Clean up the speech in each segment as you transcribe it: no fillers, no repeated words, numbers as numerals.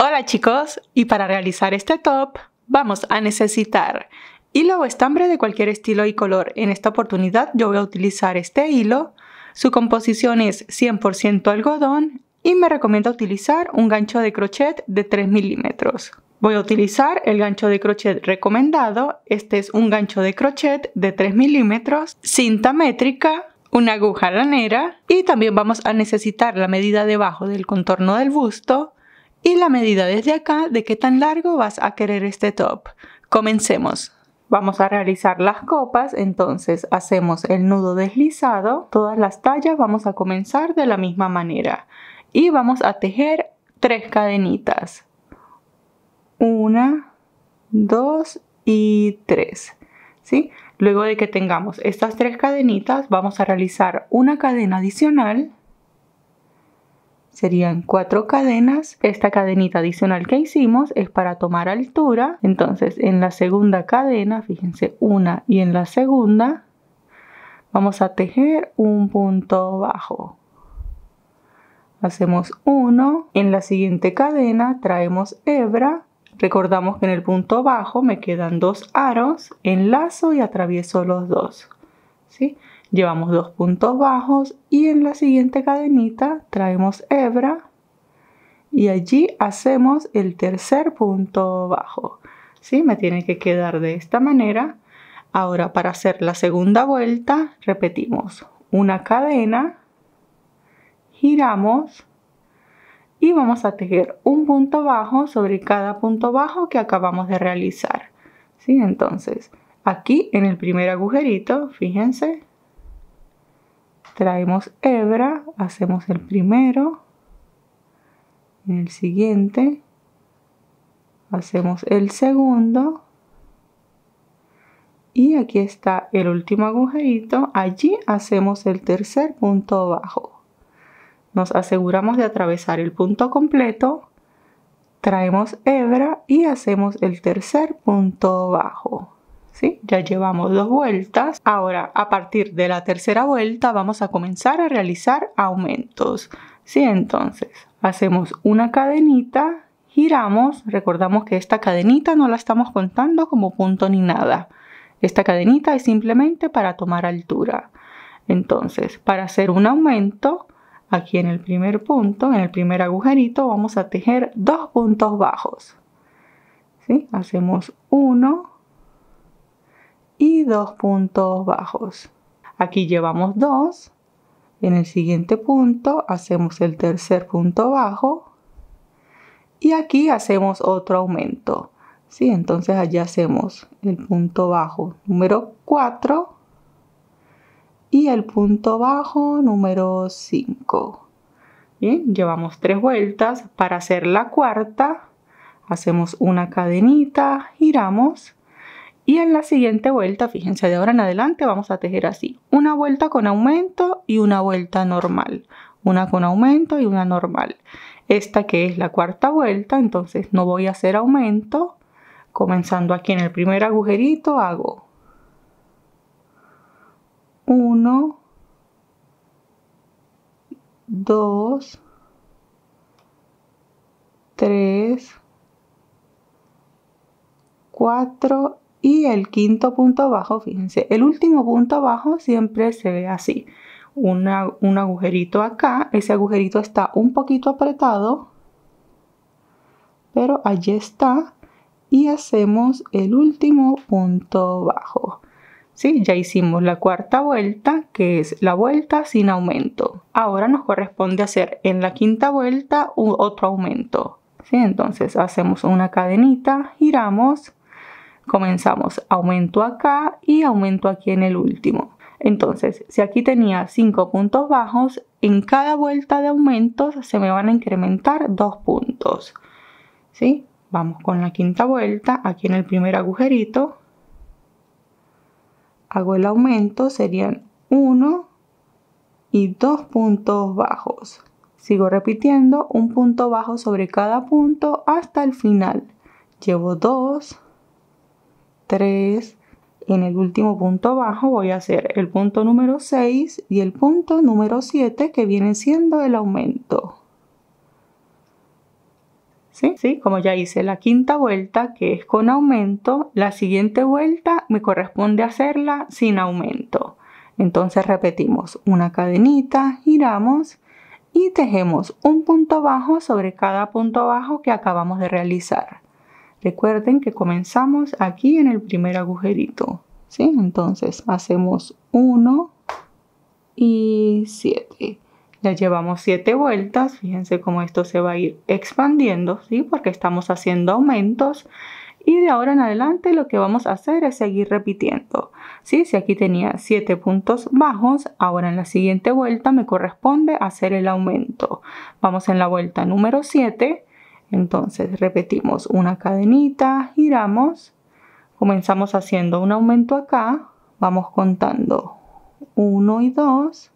Hola chicos, y para realizar este top vamos a necesitar hilo o estambre de cualquier estilo y color. En esta oportunidad yo voy a utilizar este hilo. Su composición es 100% algodón y me recomienda utilizar un gancho de crochet de 3 milímetros. Voy a utilizar el gancho de crochet recomendado. Este es un gancho de crochet de 3 milímetros, cinta métrica, una aguja lanera y también vamos a necesitar la medida debajo del contorno del busto y la medida desde acá de qué tan largo vas a querer este top. Comencemos. Vamos a realizar las copas, entonces hacemos el nudo deslizado. Todas las tallas vamos a comenzar de la misma manera y vamos a tejer 3 cadenitas. 1, 2 y 3. ¿Sí? Luego de que tengamos estas 3 cadenitas, vamos a realizar una cadena adicional. Serían 4 cadenas. Esta cadenita adicional que hicimos es para tomar altura. Entonces en la segunda cadena, fíjense, una y en la segunda vamos a tejer un punto bajo. Hacemos 1. En la siguiente cadena traemos hebra. Recordamos que en el punto bajo me quedan 2 aros, enlazo y atravieso los 2. ¿Sí? Llevamos 2 puntos bajos y en la siguiente cadenita traemos hebra y allí hacemos el tercer punto bajo. ¿Sí? Me tiene que quedar de esta manera. Ahora para hacer la segunda vuelta repetimos una cadena, giramos y vamos a tejer un punto bajo sobre cada punto bajo que acabamos de realizar. ¿Sí? Entonces aquí en el primer agujerito, fíjense, traemos hebra, hacemos el primero, en el siguiente hacemos el segundo y aquí está el último agujerito, allí hacemos el tercer punto bajo. Nos aseguramos de atravesar el punto completo, traemos hebra y hacemos el tercer punto bajo. ¿Sí? Ya llevamos 2 vueltas. Ahora a partir de la tercera vuelta vamos a comenzar a realizar aumentos. ¿Sí? Entonces hacemos una cadenita, giramos. Recordamos que esta cadenita no la estamos contando como punto ni nada. Esta cadenita es simplemente para tomar altura. Entonces para hacer un aumento, aquí en el primer punto, en el primer agujerito, vamos a tejer 2 puntos bajos. ¿Sí? Hacemos 1 y 2 puntos bajos. Aquí llevamos 2. En el siguiente punto hacemos el tercer punto bajo y aquí hacemos otro aumento. ¿Sí? Entonces allí hacemos el punto bajo número 4 y el punto bajo número 5. Bien, llevamos 3 vueltas. Para hacer la cuarta hacemos una cadenita, giramos. Y en la siguiente vuelta, fíjense, de ahora en adelante vamos a tejer así. Una vuelta con aumento y una vuelta normal. Una con aumento y una normal. Esta que es la cuarta vuelta, entonces no voy a hacer aumento. Comenzando aquí en el primer agujerito hago 1, 2, 3, 4 y el quinto punto bajo, fíjense, el último punto bajo siempre se ve así. Un agujerito acá, ese agujerito está un poquito apretado, pero allí está. Y hacemos el último punto bajo. ¿Sí? Ya hicimos la cuarta vuelta, que es la vuelta sin aumento. Ahora nos corresponde hacer en la quinta vuelta otro aumento. ¿Sí? Entonces hacemos una cadenita, giramos. Comenzamos aumento acá y aumento aquí en el último. Entonces, si aquí tenía 5 puntos bajos, en cada vuelta de aumentos se me van a incrementar 2 puntos. ¿Sí? Vamos con la quinta vuelta, aquí en el primer agujerito. Hago el aumento, serían 1 y 2 puntos bajos. Sigo repitiendo un punto bajo sobre cada punto hasta el final. Llevo 2, 3, en el último punto bajo voy a hacer el punto número 6 y el punto número 7 que viene siendo el aumento. ¿Sí? Como ya hice la quinta vuelta, que es con aumento, la siguiente vuelta me corresponde hacerla sin aumento. Entonces repetimos una cadenita, giramos y tejemos un punto bajo sobre cada punto bajo que acabamos de realizar. Recuerden que comenzamos aquí en el primer agujerito, ¿sí? Entonces hacemos 1 y 7. Ya llevamos 7 vueltas. Fíjense cómo esto se va a ir expandiendo, ¿sí? Porque estamos haciendo aumentos. Y de ahora en adelante lo que vamos a hacer es seguir repitiendo, ¿sí? Si aquí tenía 7 puntos bajos, ahora en la siguiente vuelta me corresponde hacer el aumento. Vamos en la vuelta número 7. Entonces repetimos una cadenita, giramos, comenzamos haciendo un aumento acá, vamos contando 1 y 2,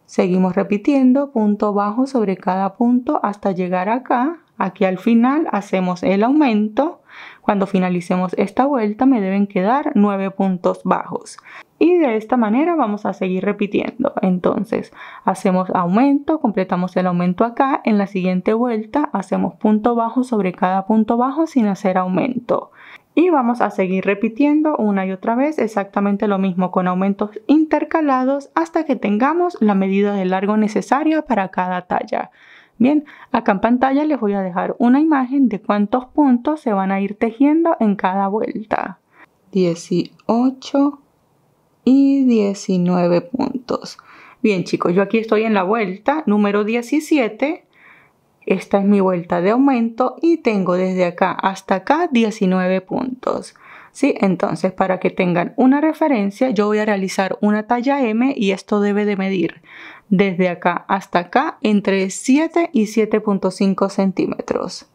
seguimos repitiendo punto bajo sobre cada punto hasta llegar acá. Aquí al final hacemos el aumento. Cuando finalicemos esta vuelta me deben quedar 9 puntos bajos. Y de esta manera vamos a seguir repitiendo. Entonces hacemos aumento, completamos el aumento acá. En la siguiente vuelta hacemos punto bajo sobre cada punto bajo sin hacer aumento. Y vamos a seguir repitiendo una y otra vez exactamente lo mismo con aumentos intercalados hasta que tengamos la medida de largo necesaria para cada talla. Bien, acá en pantalla les voy a dejar una imagen de cuántos puntos se van a ir tejiendo en cada vuelta. 18 y 19 puntos. Bien chicos, yo aquí estoy en la vuelta número 17. Esta es mi vuelta de aumento y tengo desde acá hasta acá 19 puntos. ¿Sí? Entonces, para que tengan una referencia, yo voy a realizar una talla M y esto debe de medir desde acá hasta acá entre 7 y 7.5 centímetros.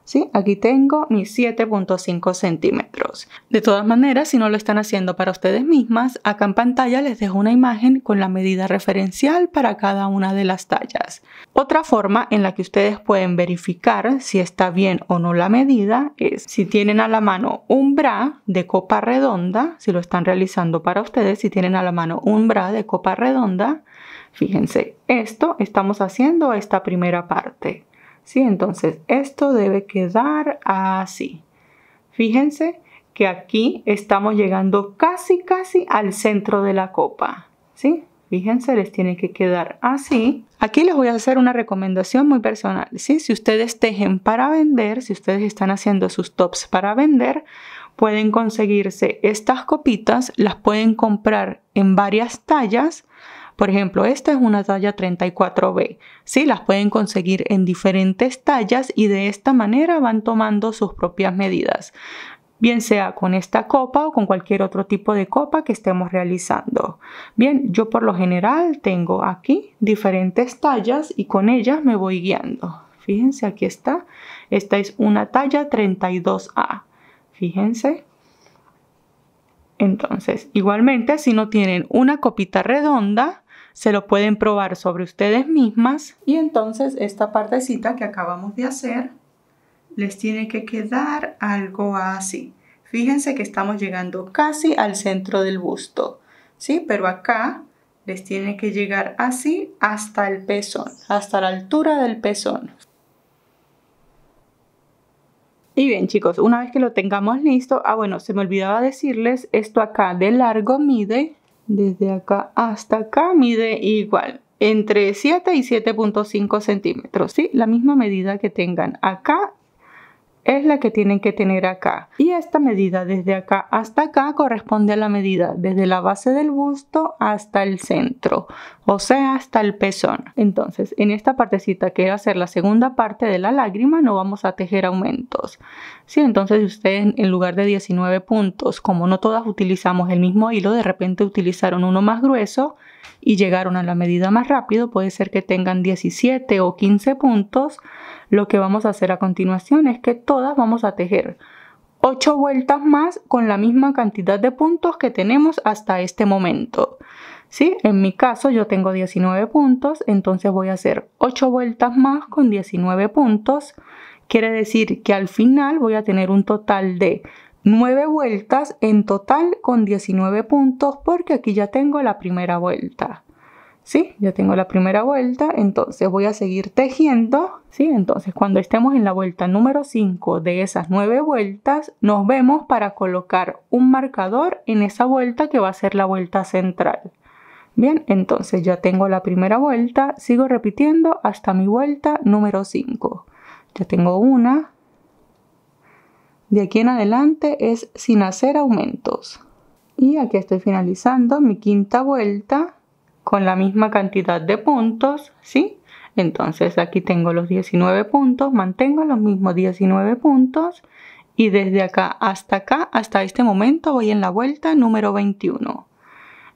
¿Sí? Aquí tengo mis 7.5 centímetros. De todas maneras, si no lo están haciendo para ustedes mismas, acá en pantalla les dejo una imagen con la medida referencial para cada una de las tallas. Otra forma en la que ustedes pueden verificar si está bien o no la medida es si tienen a la mano un bra de copa redonda, si lo están realizando para ustedes, si tienen a la mano un bra de copa redonda, fíjense, esto estamos haciendo esta primera parte. ¿Sí? Entonces esto debe quedar así. Fíjense que aquí estamos llegando casi al centro de la copa. ¿Sí? Fíjense, les tiene que quedar así. Aquí les voy a hacer una recomendación muy personal. ¿Sí? Si ustedes tejen para vender, si ustedes están haciendo sus tops para vender, pueden conseguirse estas copitas, las pueden comprar en varias tallas. Por ejemplo, esta es una talla 34B. Sí, las pueden conseguir en diferentes tallas y de esta manera van tomando sus propias medidas. Bien sea con esta copa o con cualquier otro tipo de copa que estemos realizando. Bien, yo por lo general tengo aquí diferentes tallas y con ellas me voy guiando. Fíjense, aquí está. Esta es una talla 32A. Fíjense. Entonces, igualmente, si no tienen una copita redonda, se lo pueden probar sobre ustedes mismas. Y entonces esta partecita que acabamos de hacer les tiene que quedar algo así. Fíjense que estamos llegando casi al centro del busto, ¿sí? Pero acá les tiene que llegar así hasta el pezón, hasta la altura del pezón. Y bien chicos, una vez que lo tengamos listo, bueno, se me olvidaba decirles, esto acá de largo mide, desde acá hasta acá mide igual, entre 7 y 7.5 centímetros, ¿sí? La misma medida que tengan acá es la que tienen que tener acá. Y esta medida desde acá hasta acá corresponde a la medida desde la base del busto hasta el centro, o sea, hasta el pezón. Entonces, en esta partecita que va a ser la segunda parte de la lágrima, no vamos a tejer aumentos. Sí, entonces ustedes en lugar de 19 puntos, como no todas utilizamos el mismo hilo, de repente utilizaron uno más grueso y llegaron a la medida más rápido, puede ser que tengan 17 o 15 puntos. Lo que vamos a hacer a continuación es que todas vamos a tejer 8 vueltas más con la misma cantidad de puntos que tenemos hasta este momento. ¿Sí? En mi caso yo tengo 19 puntos, entonces voy a hacer 8 vueltas más con 19 puntos. Quiere decir que al final voy a tener un total de 9 vueltas en total con 19 puntos porque aquí ya tengo la primera vuelta. ¿Sí? Ya tengo la primera vuelta, entonces voy a seguir tejiendo, ¿sí? Entonces cuando estemos en la vuelta número 5 de esas 9 vueltas, nos vemos para colocar un marcador en esa vuelta que va a ser la vuelta central. Bien, entonces ya tengo la primera vuelta, sigo repitiendo hasta mi vuelta número 5. Ya tengo una. De aquí en adelante es sin hacer aumentos. Y aquí estoy finalizando mi quinta vuelta con la misma cantidad de puntos, ¿sí? Entonces aquí tengo los 19 puntos, mantengo los mismos 19 puntos y desde acá, hasta este momento voy en la vuelta número 21.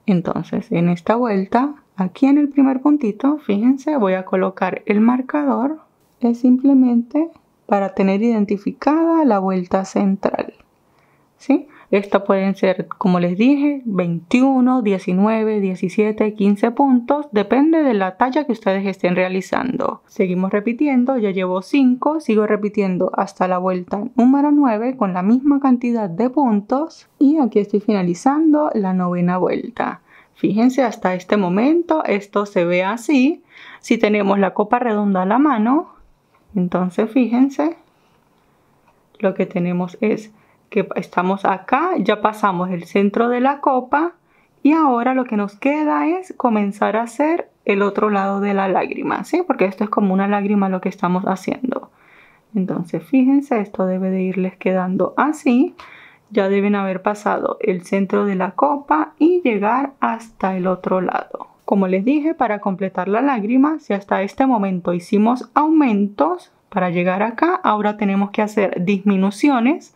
Entonces en esta vuelta, aquí en el primer puntito, fíjense, voy a colocar el marcador. Es simplemente para tener identificada la vuelta central, ¿sí? Estas pueden ser, como les dije, 21, 19, 17, 15 puntos. Depende de la talla que ustedes estén realizando. Seguimos repitiendo, ya llevo 5. Sigo repitiendo hasta la vuelta número 9 con la misma cantidad de puntos. Y aquí estoy finalizando la novena vuelta. Fíjense, hasta este momento esto se ve así. Si tenemos la copa redonda a la mano, entonces fíjense, lo que tenemos es que estamos acá, ya pasamos el centro de la copa y ahora lo que nos queda es comenzar a hacer el otro lado de la lágrima, ¿sí? Porque esto es como una lágrima lo que estamos haciendo. Entonces fíjense, esto debe de irles quedando así. Ya deben haber pasado el centro de la copa y llegar hasta el otro lado. Como les dije, para completar la lágrima, si hasta este momento hicimos aumentos para llegar acá, ahora tenemos que hacer disminuciones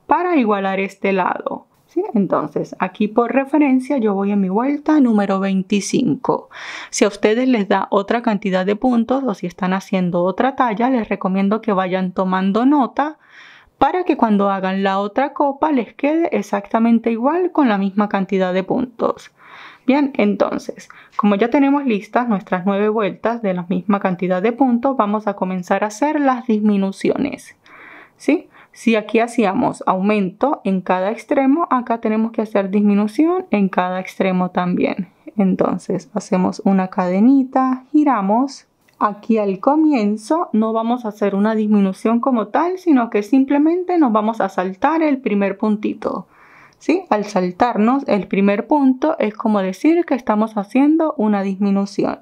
para igualar este lado, ¿sí? Entonces aquí por referencia yo voy en mi vuelta número 25. Si a ustedes les da otra cantidad de puntos o si están haciendo otra talla, les recomiendo que vayan tomando nota para que cuando hagan la otra copa les quede exactamente igual con la misma cantidad de puntos. Bien, entonces, como ya tenemos listas nuestras 9 vueltas de la misma cantidad de puntos, vamos a comenzar a hacer las disminuciones, ¿sí? Si aquí hacíamos aumento en cada extremo, acá tenemos que hacer disminución en cada extremo también. Entonces hacemos una cadenita, giramos. Aquí al comienzo no vamos a hacer una disminución como tal, sino que simplemente nos vamos a saltar el primer puntito, ¿sí? Al saltarnos el primer punto es como decir que estamos haciendo una disminución.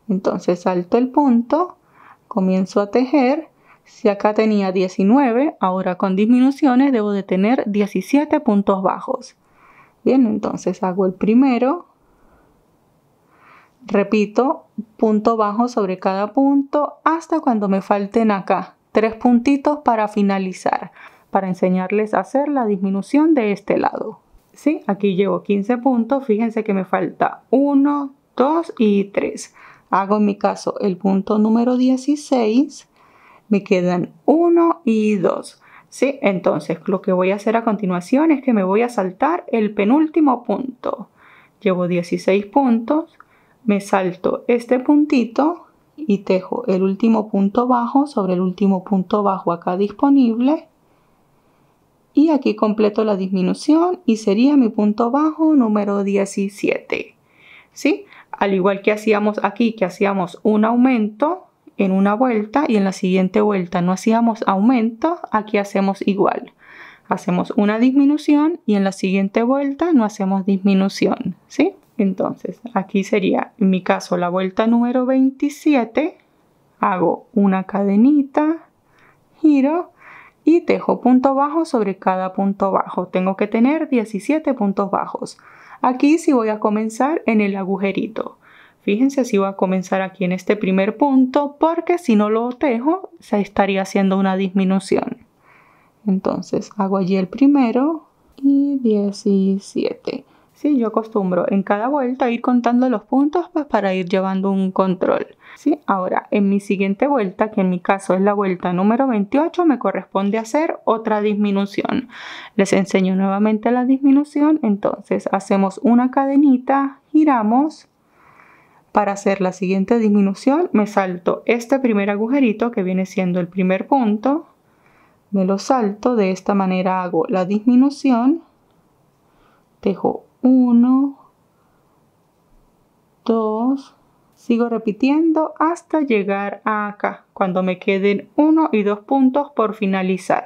Entonces salto el punto, comienzo a tejer. Si acá tenía 19, ahora con disminuciones debo de tener 17 puntos bajos. Bien, entonces hago el primero. Repito, punto bajo sobre cada punto hasta cuando me falten acá 3 puntitos para finalizar, para enseñarles a hacer la disminución de este lado. ¿Sí? Aquí llevo 15 puntos, fíjense que me falta 1, 2 y 3. Hago en mi caso el punto número 16. Me quedan 1 y 2. ¿Sí? Entonces lo que voy a hacer a continuación es que me voy a saltar el penúltimo punto. Llevo 16 puntos, me salto este puntito y tejo el último punto bajo sobre el último punto bajo acá disponible. Y aquí completo la disminución y sería mi punto bajo número 17. ¿Sí? Al igual que hacíamos aquí, que hacíamos un aumento en una vuelta y en la siguiente vuelta no hacíamos aumento, aquí hacemos igual. Hacemos una disminución y en la siguiente vuelta no hacemos disminución, ¿sí? Entonces, aquí sería, en mi caso, la vuelta número 27. Hago una cadenita, giro y tejo punto bajo sobre cada punto bajo. Tengo que tener 17 puntos bajos. Aquí sí voy a comenzar en el agujerito. Fíjense, si voy a comenzar aquí en este primer punto porque si no lo tejo se estaría haciendo una disminución. Entonces hago allí el primero y 17. Sí, yo acostumbro en cada vuelta ir contando los puntos pues, para ir llevando un control. ¿Sí? Ahora en mi siguiente vuelta, que en mi caso es la vuelta número 28, me corresponde hacer otra disminución. Les enseño nuevamente la disminución. Entonces hacemos una cadenita, giramos. Para hacer la siguiente disminución me salto este primer agujerito que viene siendo el primer punto, me lo salto, de esta manera hago la disminución, tejo 1, 2, Sigo repitiendo hasta llegar a acá, cuando me queden 1 y 2 puntos por finalizar.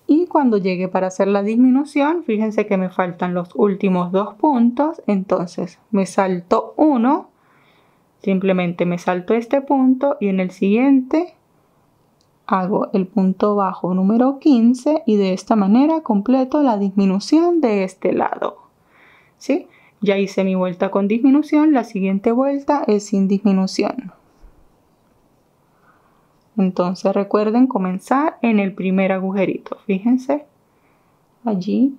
Y cuando llegue para hacer la disminución, fíjense que me faltan los últimos 2 puntos, entonces me salto 1, simplemente me salto este punto y en el siguiente hago el punto bajo número 15 y de esta manera completo la disminución de este lado. ¿Sí? Ya hice mi vuelta con disminución, la siguiente vuelta es sin disminución. Entonces recuerden comenzar en el primer agujerito. Fíjense, allí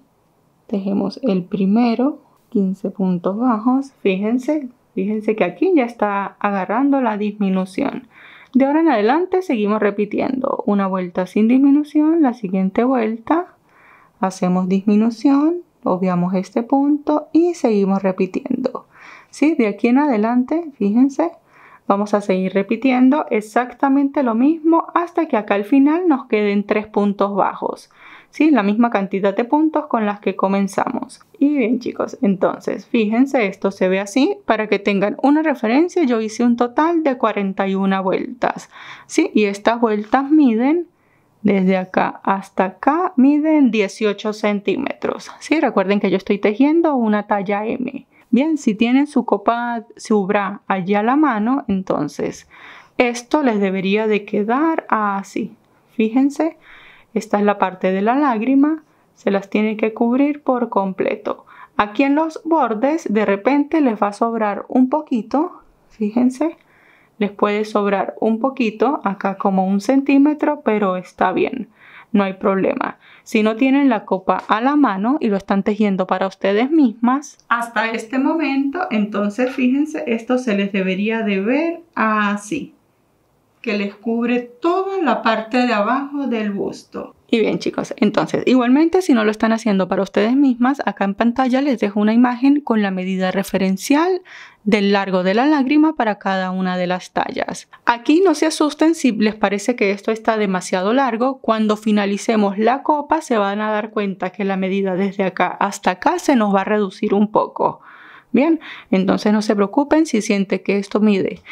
tejemos el primero, 15 puntos bajos. Fíjense que aquí ya está agarrando la disminución. De ahora en adelante seguimos repitiendo una vuelta sin disminución, la siguiente vuelta hacemos disminución, obviamos este punto y seguimos repitiendo. ¿Sí? De aquí en adelante, fíjense, vamos a seguir repitiendo exactamente lo mismo hasta que acá al final nos queden 3 puntos bajos. ¿Sí? La misma cantidad de puntos con las que comenzamos. Y bien chicos, entonces fíjense, esto se ve así. Para que tengan una referencia, yo hice un total de 41 vueltas. ¿Sí? Y estas vueltas miden, desde acá hasta acá, miden 18 centímetros. ¿Sí? Recuerden que yo estoy tejiendo una talla M. Bien, si tienen su copa, su bra allí a la mano, entonces esto les debería de quedar así. Fíjense. Esta es la parte de la lágrima, se las tiene que cubrir por completo. Aquí en los bordes de repente les va a sobrar un poquito, fíjense, les puede sobrar un poquito, acá como 1 centímetro, pero está bien, no hay problema. Si no tienen la copa a la mano y lo están tejiendo para ustedes mismas, hasta este momento, entonces fíjense, esto se les debería de ver así, que les cubre toda la parte de abajo del busto. Y bien chicos, entonces igualmente si no lo están haciendo para ustedes mismas, acá en pantalla les dejo una imagen con la medida referencial del largo de la lágrima para cada una de las tallas. Aquí no se asusten si les parece que esto está demasiado largo. Cuando finalicemos la copa se van a dar cuenta que la medida desde acá hasta acá se nos va a reducir un poco. Bien, entonces no se preocupen si sienten que esto mide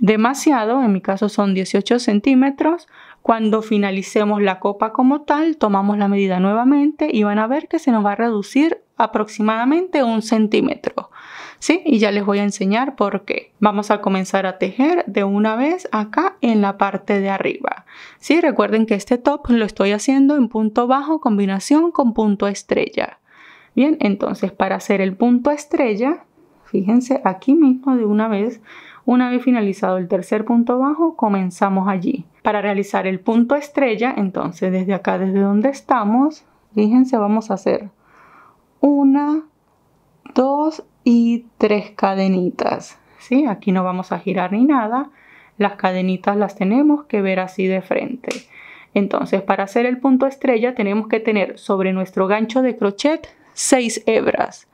demasiado, en mi caso son 18 centímetros. Cuando finalicemos la copa como tal, tomamos la medida nuevamente y van a ver que se nos va a reducir aproximadamente 1 centímetro. ¿Sí? Y ya les voy a enseñar por qué. Vamos a comenzar a tejer de una vez acá en la parte de arriba. ¿Sí? Recuerden que este top lo estoy haciendo en punto bajo combinación con punto estrella. Bien, entonces para hacer el punto estrella, fíjense aquí mismo de una vez finalizado el tercer punto bajo, comenzamos allí. Para realizar el punto estrella, entonces desde acá, desde donde estamos, fíjense, vamos a hacer 1, 2 y 3 cadenitas. ¿Sí? Aquí no vamos a girar ni nada. Las cadenitas las tenemos que ver así de frente. Entonces, para hacer el punto estrella tenemos que tener sobre nuestro gancho de crochet 6 hebras.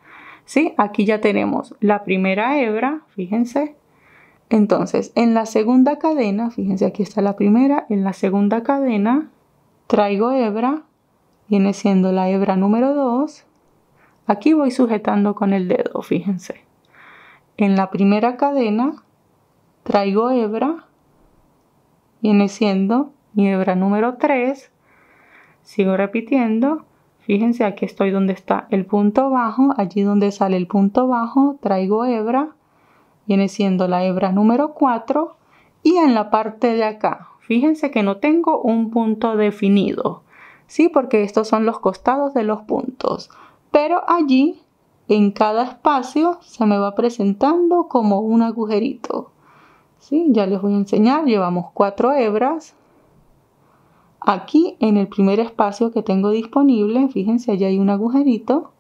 ¿Sí? Aquí ya tenemos la primera hebra, fíjense. Entonces, en la segunda cadena, fíjense, aquí está la primera, en la segunda cadena traigo hebra, viene siendo la hebra número 2. Aquí voy sujetando con el dedo, fíjense. En la primera cadena traigo hebra, viene siendo mi hebra número 3. Sigo repitiendo, fíjense, aquí estoy donde está el punto bajo, allí donde sale el punto bajo, traigo hebra, viene siendo la hebra número 4 y en la parte de acá, fíjense que no tengo un punto definido, ¿sí? Porque estos son los costados de los puntos, pero allí en cada espacio se me va presentando como un agujerito, ¿sí? Ya les voy a enseñar, llevamos 4 hebras. Aquí en el primer espacio que tengo disponible, fíjense, allí hay un agujerito.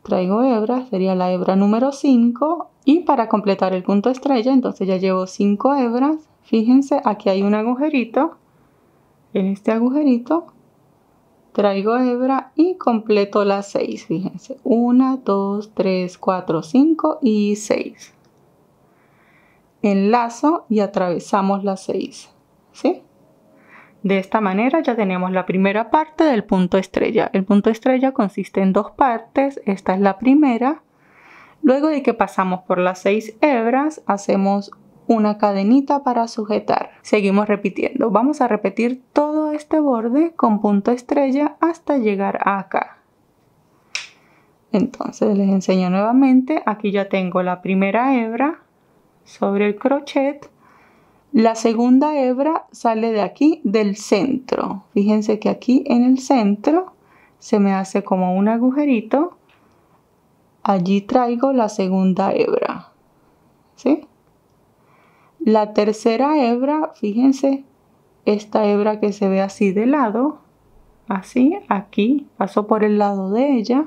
Traigo hebra, sería la hebra número 5 y para completar el punto estrella, entonces ya llevo 5 hebras. Fíjense, aquí hay un agujerito. En este agujerito traigo hebra y completo las 6. Fíjense, 1, 2, 3, 4, 5 y 6. Enlazo y atravesamos las 6. ¿Sí? De esta manera ya tenemos la primera parte del punto estrella. El punto estrella consiste en 2 partes. Esta es la primera Luego de que pasamos por las 6 hebras, hacemos una cadenita para sujetar. Seguimos repitiendo. Vamos a repetir todo este borde con punto estrella hasta llegar acá. Entonces les enseño nuevamente. Aquí ya tengo la primera hebra sobre el crochet. La segunda hebra sale de aquí, del centro. Fíjense que aquí en el centro se me hace como un agujerito. Allí traigo la segunda hebra, ¿sí? La tercera hebra, fíjense, esta hebra que se ve así de lado, así, aquí, paso por el lado de ella.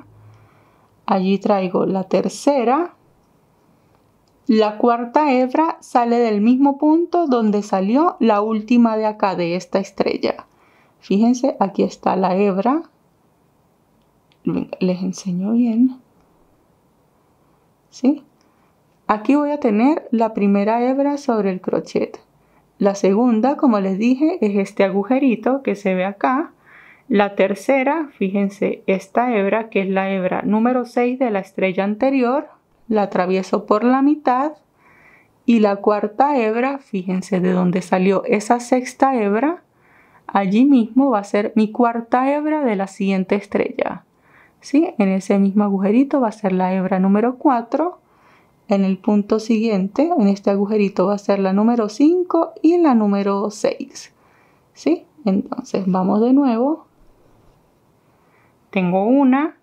Allí traigo la tercera. La cuarta hebra sale del mismo punto donde salió la última de acá, de esta estrella. Fíjense, aquí está la hebra. Les enseño bien. ¿Sí? Aquí voy a tener la primera hebra sobre el crochet. La segunda, como les dije, es este agujerito que se ve acá. La tercera, fíjense, esta hebra que es la hebra número 6 de la estrella anterior, la atravieso por la mitad. Y la cuarta hebra, fíjense de dónde salió esa sexta hebra, allí mismo va a ser mi cuarta hebra de la siguiente estrella. ¿Sí? En ese mismo agujerito va a ser la hebra número 4. En el punto siguiente, en este agujerito va a ser la número 5 y la número 6. ¿Sí? Entonces vamos de nuevo. Tengo una,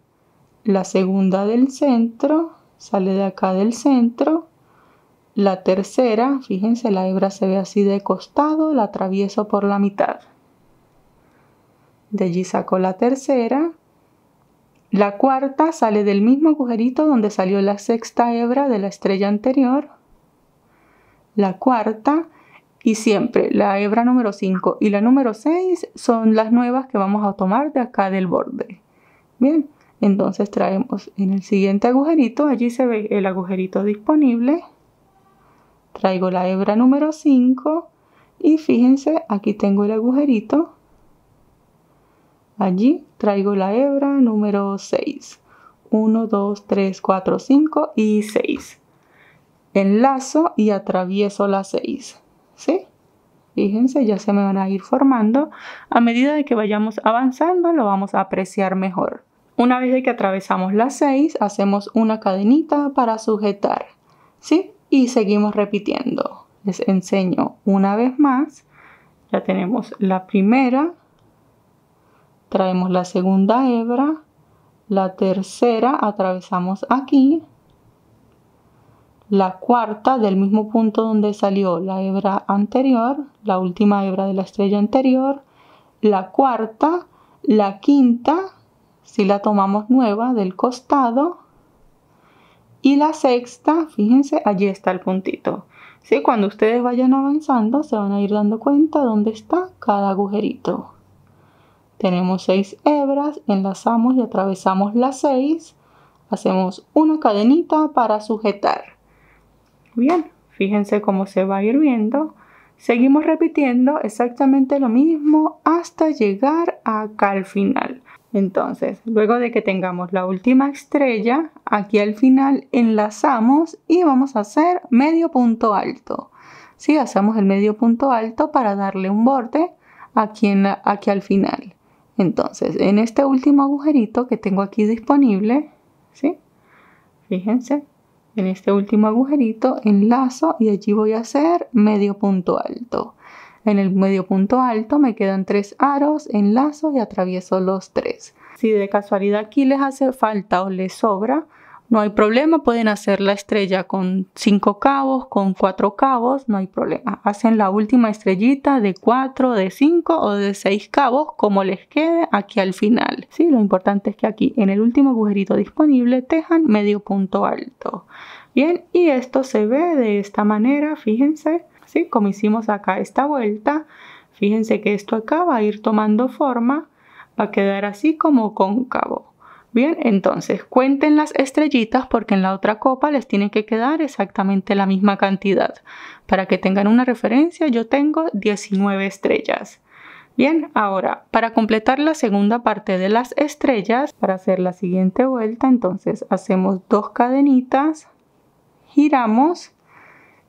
la segunda del centro, sale de acá del centro. La tercera, fíjense, la hebra se ve así de costado, la atravieso por la mitad. De allí saco la tercera. La cuarta sale del mismo agujerito donde salió la sexta hebra de la estrella anterior. La cuarta, y siempre la hebra número 5 y la número 6 son las nuevas que vamos a tomar de acá del borde. Bien, entonces traemos en el siguiente agujerito, allí se ve el agujerito disponible. Traigo la hebra número 5 y fíjense, aquí tengo el agujerito. Allí traigo la hebra número 6. 1, 2, 3, 4, 5 y 6. Enlazo y atravieso la 6. ¿Sí? Fíjense, ya se me van a ir formando. A medida de que vayamos avanzando, lo vamos a apreciar mejor. Una vez de que atravesamos la 6, hacemos una cadenita para sujetar. ¿Sí? Y seguimos repitiendo. Les enseño una vez más. Ya tenemos la primera. Traemos la segunda hebra, la tercera atravesamos aquí, la cuarta del mismo punto donde salió la hebra anterior, la última hebra de la estrella anterior, la cuarta, la quinta, si la tomamos nueva del costado, y la sexta, fíjense, allí está el puntito. ¿Sí? Cuando ustedes vayan avanzando se van a ir dando cuenta dónde está cada agujerito. Tenemos 6 hebras, enlazamos y atravesamos las 6. Hacemos una cadenita para sujetar. Bien, fíjense cómo se va a ir viendo. Seguimos repitiendo exactamente lo mismo hasta llegar acá al final. Entonces, luego de que tengamos la última estrella, aquí al final enlazamos y vamos a hacer medio punto alto. Sí, hacemos el medio punto alto para darle un borde aquí al final. Entonces, en este último agujerito que tengo aquí disponible, ¿sí? Fíjense, en este último agujerito enlazo y allí voy a hacer medio punto alto. En el medio punto alto me quedan 3 aros, enlazo y atravieso los 3. Si de casualidad aquí les hace falta o les sobra, no hay problema, pueden hacer la estrella con 5 cabos, con 4 cabos, no hay problema. Hacen la última estrellita de 4, de 5 o de 6 cabos, como les quede aquí al final. ¿Sí? Lo importante es que aquí en el último agujerito disponible tejan medio punto alto. Bien, y esto se ve de esta manera, fíjense, ¿sí? Como hicimos acá esta vuelta, fíjense que esto acá va a ir tomando forma, va a quedar así como cóncavo. Bien, entonces cuenten las estrellitas porque en la otra copa les tiene que quedar exactamente la misma cantidad. Para que tengan una referencia, yo tengo 19 estrellas. Bien, ahora para completar la segunda parte de las estrellas, para hacer la siguiente vuelta, entonces hacemos 2 cadenitas, giramos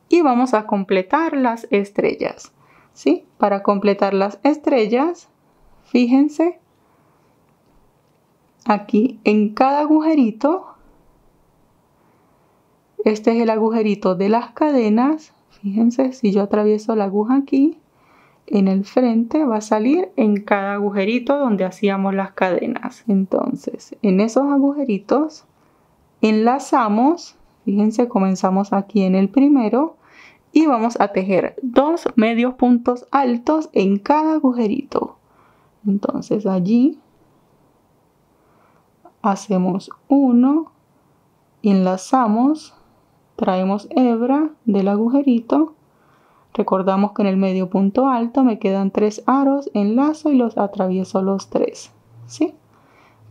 y vamos a completar las estrellas. ¿Sí? Para completar las estrellas, fíjense, aquí en cada agujerito, este es el agujerito de las cadenas. Fíjense, si yo atravieso la aguja aquí, en el frente va a salir en cada agujerito donde hacíamos las cadenas. Entonces, en esos agujeritos enlazamos, fíjense, comenzamos aquí en el primero y vamos a tejer 2 medios puntos altos en cada agujerito. Entonces allí hacemos 1, enlazamos, traemos hebra del agujerito. Recordamos que en el medio punto alto me quedan 3 aros, enlazo y los atravieso los 3. ¿Sí?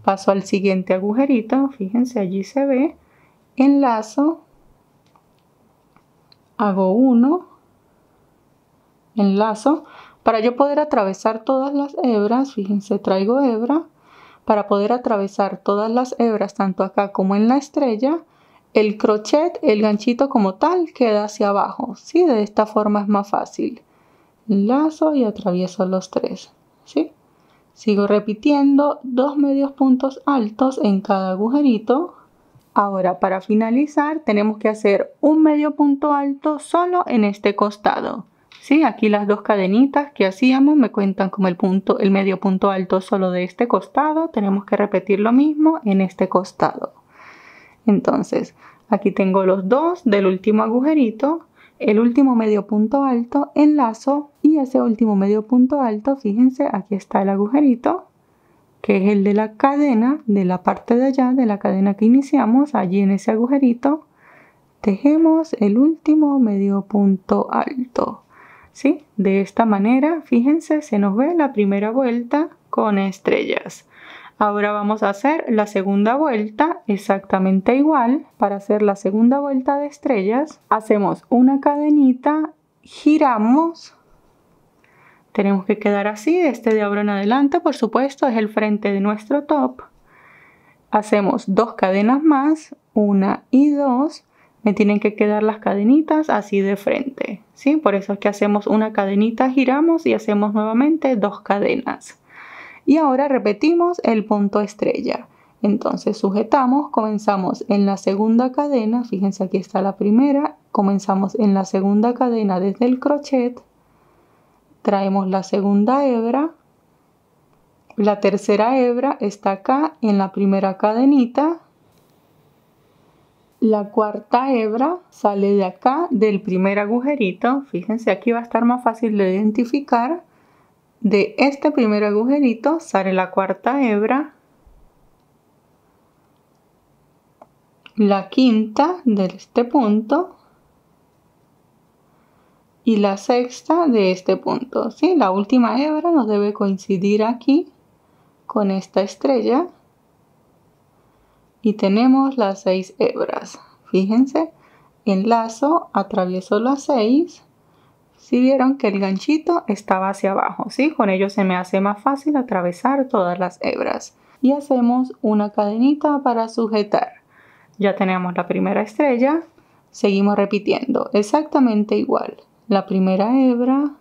Paso al siguiente agujerito, fíjense, allí se ve, enlazo, hago 1, enlazo. Para yo poder atravesar todas las hebras, fíjense, traigo hebra. Para poder atravesar todas las hebras, tanto acá como en la estrella, el crochet, el ganchito como tal, queda hacia abajo. ¿Sí? De esta forma es más fácil. Enlazo y atravieso los 3. ¿Sí? Sigo repitiendo 2 medios puntos altos en cada agujerito. Ahora, para finalizar, tenemos que hacer un medio punto alto solo en este costado. ¿Sí? Aquí las 2 cadenitas que hacíamos me cuentan como el medio punto alto solo de este costado. Tenemos que repetir lo mismo en este costado. Entonces, aquí tengo los 2 del último agujerito, el último medio punto alto, enlazo y ese último medio punto alto, fíjense, aquí está el agujerito, que es el de la cadena, de la parte de allá, de la cadena que iniciamos, allí en ese agujerito, tejemos el último medio punto alto. ¿Sí? De esta manera, fíjense, se nos ve la primera vuelta con estrellas. Ahora vamos a hacer la segunda vuelta exactamente igual. Para hacer la segunda vuelta de estrellas, hacemos una cadenita, giramos. Tenemos que quedar así, de ahora en adelante, por supuesto, es el frente de nuestro top. Hacemos 2 cadenas más, 1 y 2. Me tienen que quedar las cadenitas así de frente, ¿sí? Por eso es que hacemos una cadenita, giramos y hacemos nuevamente 2 cadenas. Y ahora repetimos el punto estrella. Entonces sujetamos, comenzamos en la segunda cadena, fíjense aquí está la primera, comenzamos en la segunda cadena desde el crochet, traemos la segunda hebra, la tercera hebra está acá en la primera cadenita, la cuarta hebra sale de acá del primer agujerito, fíjense aquí va a estar más fácil de identificar. De este primer agujerito sale la cuarta hebra, la quinta de este punto y la sexta de este punto. ¿Sí? La última hebra nos debe coincidir aquí con esta estrella y tenemos las 6 hebras. Fíjense, enlazo, atravieso las 6. Si vieron que el ganchito estaba hacia abajo, ¿sí? Con ello se me hace más fácil atravesar todas las hebras. Y hacemos una cadenita para sujetar. Ya tenemos la primera estrella. Seguimos repitiendo exactamente igual. La primera hebra,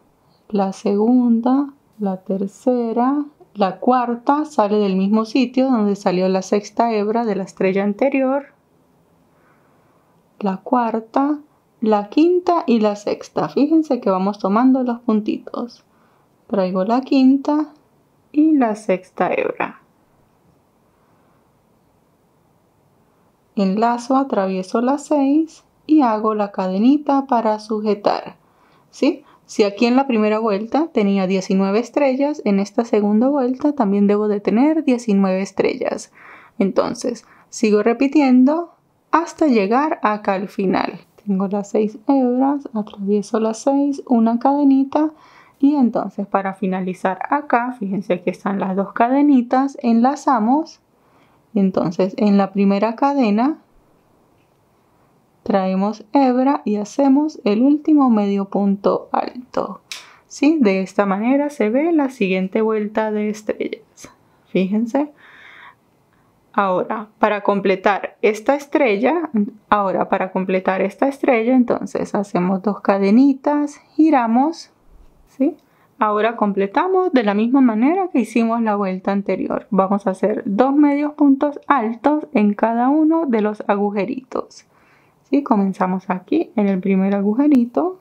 la segunda, la tercera, la cuarta sale del mismo sitio donde salió la sexta hebra de la estrella anterior. La cuarta, la quinta y la sexta. Fíjense que vamos tomando los puntitos. Traigo la quinta y la sexta hebra. Enlazo, atravieso las 6 y hago la cadenita para sujetar. ¿Sí? Si aquí en la primera vuelta tenía 19 estrellas, en esta segunda vuelta también debo de tener 19 estrellas. Entonces, sigo repitiendo hasta llegar acá al final. Tengo las 6 hebras, atravieso las 6, una cadenita y entonces para finalizar acá, fíjense aquí están las 2 cadenitas, enlazamos. Entonces en la primera cadena traemos hebra y hacemos el último medio punto alto. ¿sí? De esta manera se ve la siguiente vuelta de estrellas. Fíjense. Ahora, para completar esta estrella, entonces hacemos 2 cadenitas, giramos, ¿sí? Ahora completamos de la misma manera que hicimos la vuelta anterior. Vamos a hacer 2 medios puntos altos en cada uno de los agujeritos. ¿Sí? Comenzamos aquí en el primer agujerito.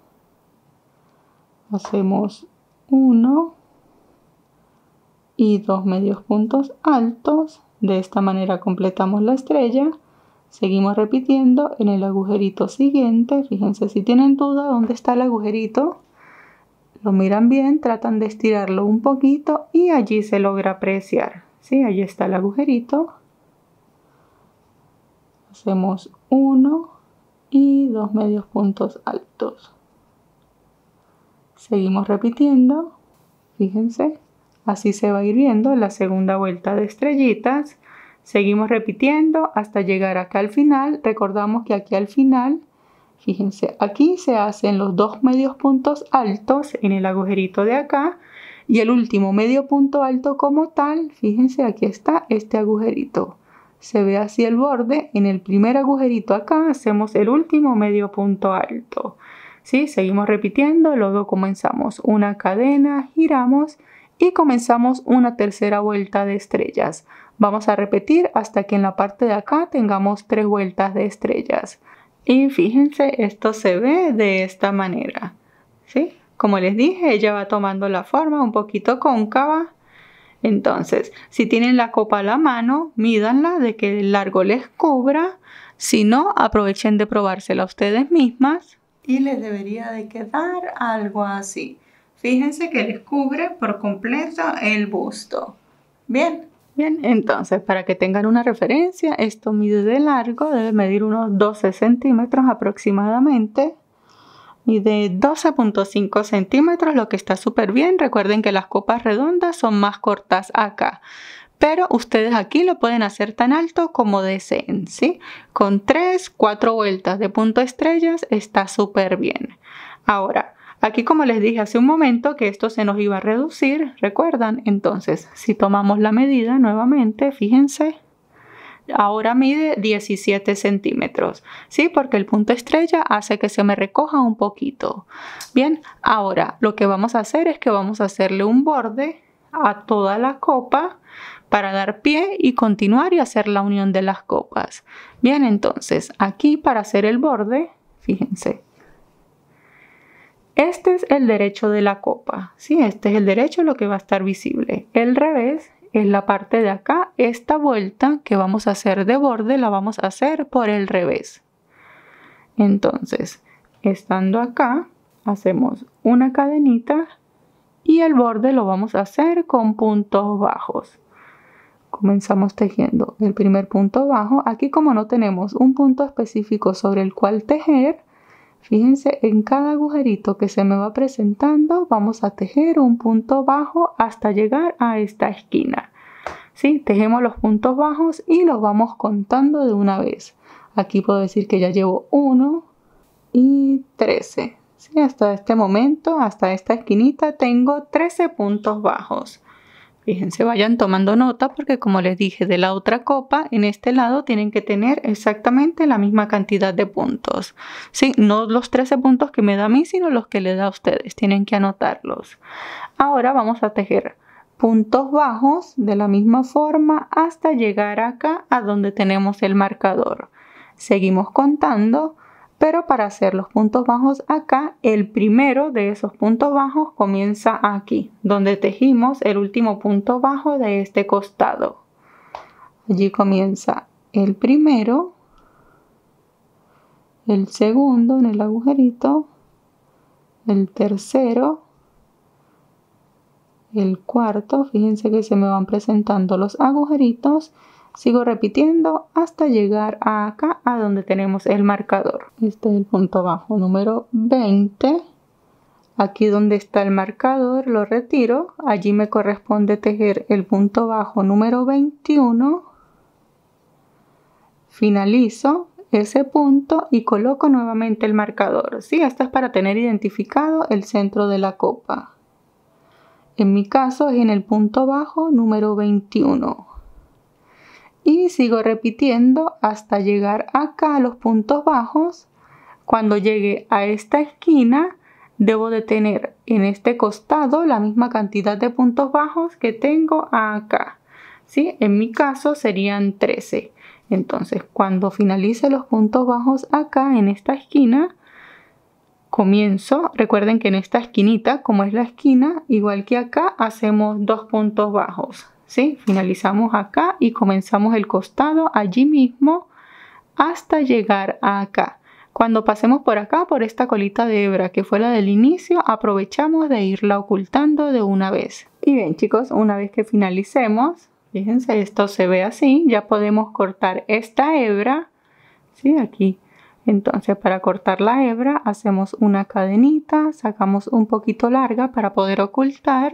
Hacemos 1 y 2 medios puntos altos. De esta manera completamos la estrella. Seguimos repitiendo en el agujerito siguiente. Fíjense, si tienen duda dónde está el agujerito, lo miran bien, tratan de estirarlo un poquito y allí se logra apreciar. ¿Sí? Allí está el agujerito. Hacemos 1 y 2 medios puntos altos. Seguimos repitiendo. Fíjense, así se va a ir viendo la segunda vuelta de estrellitas. Seguimos repitiendo hasta llegar acá al final. Recordamos que aquí al final, fíjense, aquí se hacen los 2 medios puntos altos en el agujerito de acá y el último medio punto alto como tal, fíjense, aquí está este agujerito. Se ve así el borde. En el primer agujerito acá hacemos el último medio punto alto. ¿Sí? Seguimos repitiendo, luego comenzamos una cadena, giramos y comenzamos una tercera vuelta de estrellas. Vamos a repetir hasta que en la parte de acá tengamos 3 vueltas de estrellas. Y fíjense, esto se ve de esta manera. ¿Sí? Como les dije, ella va tomando la forma un poquito cóncava. Entonces, si tienen la copa a la mano, mídanla de que el largo les cubra. Si no, aprovechen de probársela ustedes mismas. Y les debería de quedar algo así. Fíjense que les cubre por completo el busto. Bien, entonces para que tengan una referencia, esto mide de largo, debe medir unos 12 centímetros aproximadamente. Mide 12.5 centímetros, lo que está súper bien. Recuerden que las copas redondas son más cortas acá. Pero ustedes aquí lo pueden hacer tan alto como deseen, ¿sí? Con 3, 4 vueltas de punto estrellas está súper bien. Ahora, aquí como les dije hace un momento que esto se nos iba a reducir, ¿recuerdan? Entonces, si tomamos la medida nuevamente, fíjense, ahora mide 17 centímetros, ¿sí? Porque el punto estrella hace que se me recoja un poquito. Bien, ahora lo que vamos a hacer es que vamos a hacerle un borde a toda la copa para dar pie y continuar y hacer la unión de las copas. Bien, entonces aquí para hacer el borde, fíjense, este es el derecho de la copa, ¿sí? Este es el derecho, lo que va a estar visible. El revés es la parte de acá. Esta vuelta que vamos a hacer de borde la vamos a hacer por el revés. Entonces, estando acá, hacemos una cadenita y el borde lo vamos a hacer con puntos bajos. Comenzamos tejiendo el primer punto bajo. Aquí como no tenemos un punto específico sobre el cual tejer, fíjense, en cada agujerito que se me va presentando vamos a tejer un punto bajo hasta llegar a esta esquina. ¿Sí? Tejemos los puntos bajos y los vamos contando de una vez. Aquí puedo decir que ya llevo 1 y 13. ¿Sí? Hasta este momento, hasta esta esquinita, tengo 13 puntos bajos. Fíjense, vayan tomando nota porque como les dije de la otra copa, en este lado tienen que tener exactamente la misma cantidad de puntos. ¿Sí? No los 13 puntos que me da a mí, sino los que le da a ustedes. Tienen que anotarlos. Ahora vamos a tejer puntos bajos de la misma forma hasta llegar acá a donde tenemos el marcador. Seguimos contando. Pero para hacer los puntos bajos acá, el primero de esos puntos bajos comienza aquí, donde tejimos el último punto bajo de este costado. Allí comienza el primero, el segundo en el agujerito, el tercero, el cuarto. Fíjense que se me van presentando los agujeritos. Sigo repitiendo hasta llegar a acá, a donde tenemos el marcador. Este es el punto bajo número 20. Aquí donde está el marcador lo retiro. Allí me corresponde tejer el punto bajo número 21. Finalizo ese punto y coloco nuevamente el marcador. ¿Sí? Esto es para tener identificado el centro de la copa. En mi caso es en el punto bajo número 21. Y sigo repitiendo hasta llegar acá a los puntos bajos. Cuando llegue a esta esquina, debo de tener en este costado la misma cantidad de puntos bajos que tengo acá. ¿Sí? En mi caso serían 13. Entonces, cuando finalice los puntos bajos acá en esta esquina, comienzo. Recuerden que en esta esquinita, como es la esquina, igual que acá, hacemos 2 puntos bajos. ¿Sí? Finalizamos acá y comenzamos el costado allí mismo hasta llegar a acá. Cuando pasemos por acá, por esta colita de hebra que fue la del inicio, aprovechamos de irla ocultando de una vez. Y bien, chicos, una vez que finalicemos, fíjense, esto se ve así, ya podemos cortar esta hebra, ¿sí? Aquí. Entonces, para cortar la hebra, hacemos una cadenita, sacamos un poquito larga para poder ocultar.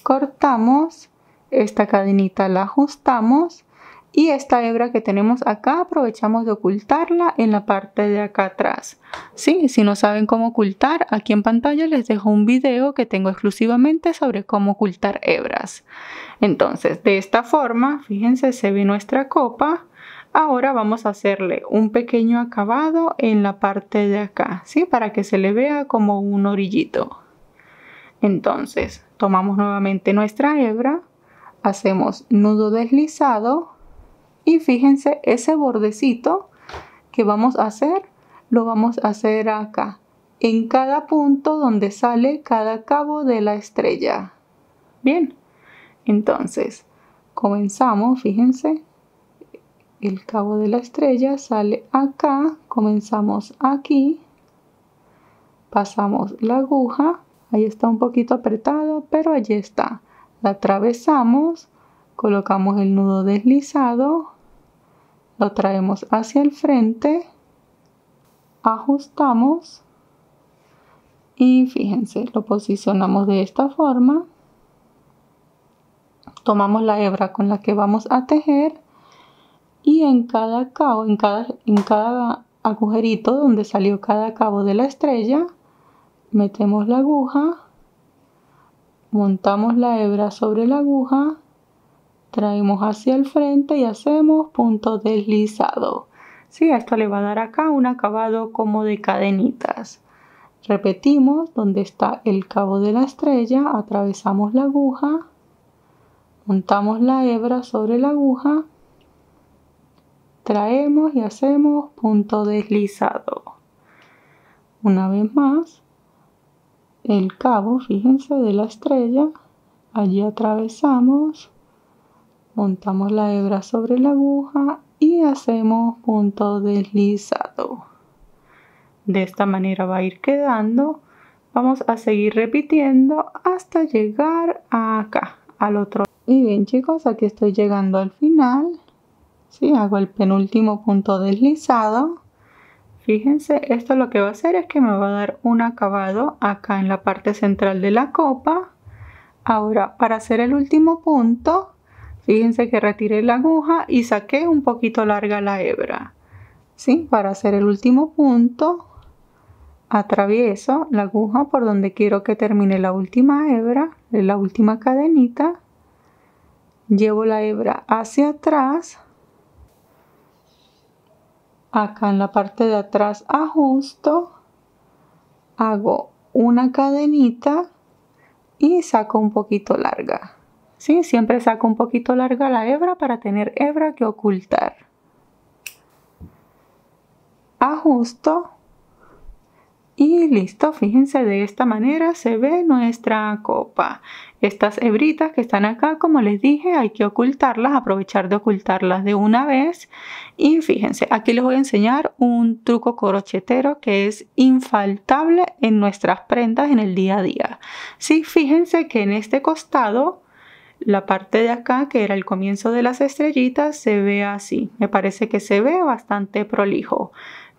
Cortamos, esta cadenita la ajustamos y esta hebra que tenemos acá aprovechamos de ocultarla en la parte de acá atrás. ¿Sí? Si no saben cómo ocultar, aquí en pantalla les dejo un video que tengo exclusivamente sobre cómo ocultar hebras. Entonces, de esta forma, fíjense, se ve nuestra copa. Ahora vamos a hacerle un pequeño acabado en la parte de acá, ¿sí? Para que se le vea como un orillito. Entonces, tomamos nuevamente nuestra hebra, hacemos nudo deslizado y fíjense ese bordecito que vamos a hacer, lo vamos a hacer acá, en cada punto donde sale cada cabo de la estrella. Bien, entonces comenzamos, fíjense, el cabo de la estrella sale acá, comenzamos aquí, pasamos la aguja. Ahí está un poquito apretado, pero allí está. La atravesamos, colocamos el nudo deslizado, lo traemos hacia el frente, ajustamos y fíjense, lo posicionamos de esta forma. Tomamos la hebra con la que vamos a tejer y en cada cabo, en cada agujerito donde salió cada cabo de la estrella, metemos la aguja, montamos la hebra sobre la aguja, traemos hacia el frente y hacemos punto deslizado. Sí, esto le va a dar acá un acabado como de cadenitas. Repetimos donde está el cabo de la estrella, atravesamos la aguja, montamos la hebra sobre la aguja, traemos y hacemos punto deslizado. Una vez más, el cabo, fíjense, de la estrella, allí atravesamos, montamos la hebra sobre la aguja y hacemos punto deslizado. De esta manera va a ir quedando. Vamos a seguir repitiendo hasta llegar acá, al otro. Y bien, chicos, aquí estoy llegando al final. ¿Sí? Hago el penúltimo punto deslizado. Fíjense, esto lo que va a hacer es que me va a dar un acabado acá en la parte central de la copa. Ahora, para hacer el último punto, fíjense que retiré la aguja y saqué un poquito larga la hebra. ¿Sí? Para hacer el último punto, atravieso la aguja por donde quiero que termine la última hebra, la última cadenita. Llevo la hebra hacia atrás. Acá en la parte de atrás ajusto, hago una cadenita y saco un poquito larga. ¿Sí? Siempre saco un poquito larga la hebra para tener hebra que ocultar. Ajusto y listo. Fíjense, de esta manera se ve nuestra copa. Estas hebritas que están acá, como les dije, hay que ocultarlas, aprovechar de ocultarlas de una vez. Y fíjense, aquí les voy a enseñar un truco crochetero que es infaltable en nuestras prendas en el día a día. Sí, fíjense que en este costado, la parte de acá, que era el comienzo de las estrellitas, se ve así. Me parece que se ve bastante prolijo.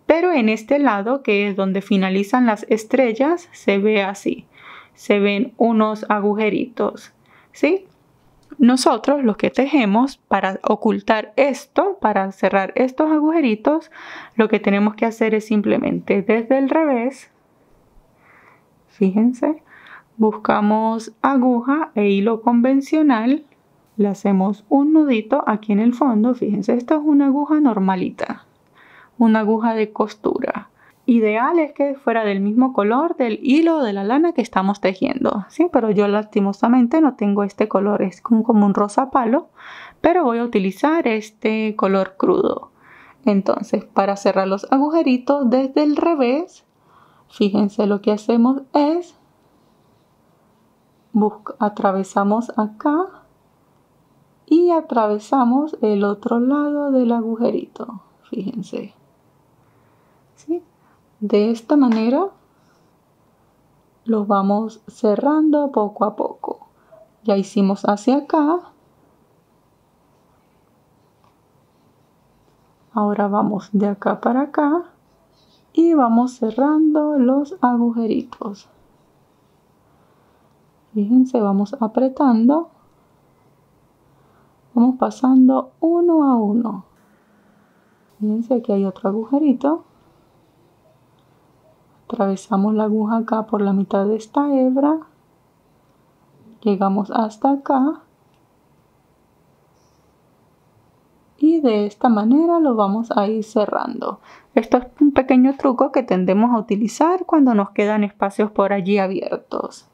Pero en este lado, que es donde finalizan las estrellas, se ve así. Se ven unos agujeritos, ¿sí? Nosotros, los que tejemos, para ocultar esto, para cerrar estos agujeritos, lo que tenemos que hacer es simplemente desde el revés, fíjense, buscamos aguja e hilo convencional, le hacemos un nudito aquí en el fondo. Fíjense, esta es una aguja normalita, una aguja de costura. Ideal es que fuera del mismo color del hilo de la lana que estamos tejiendo, ¿sí? Pero yo lastimosamente no tengo este color, es como un rosa palo, pero voy a utilizar este color crudo. Entonces, para cerrar los agujeritos desde el revés, fíjense, lo que hacemos es atravesamos acá y atravesamos el otro lado del agujerito, fíjense, ¿sí? De esta manera lo vamos cerrando poco a poco. Ya hicimos hacia acá. Ahora vamos de acá para acá y vamos cerrando los agujeritos. Fíjense, vamos apretando. Vamos pasando uno a uno. Fíjense, aquí hay otro agujerito. Atravesamos la aguja acá por la mitad de esta hebra. Llegamos hasta acá. Y de esta manera lo vamos a ir cerrando. Esto es un pequeño truco que tendemos a utilizar cuando nos quedan espacios por allí abiertos.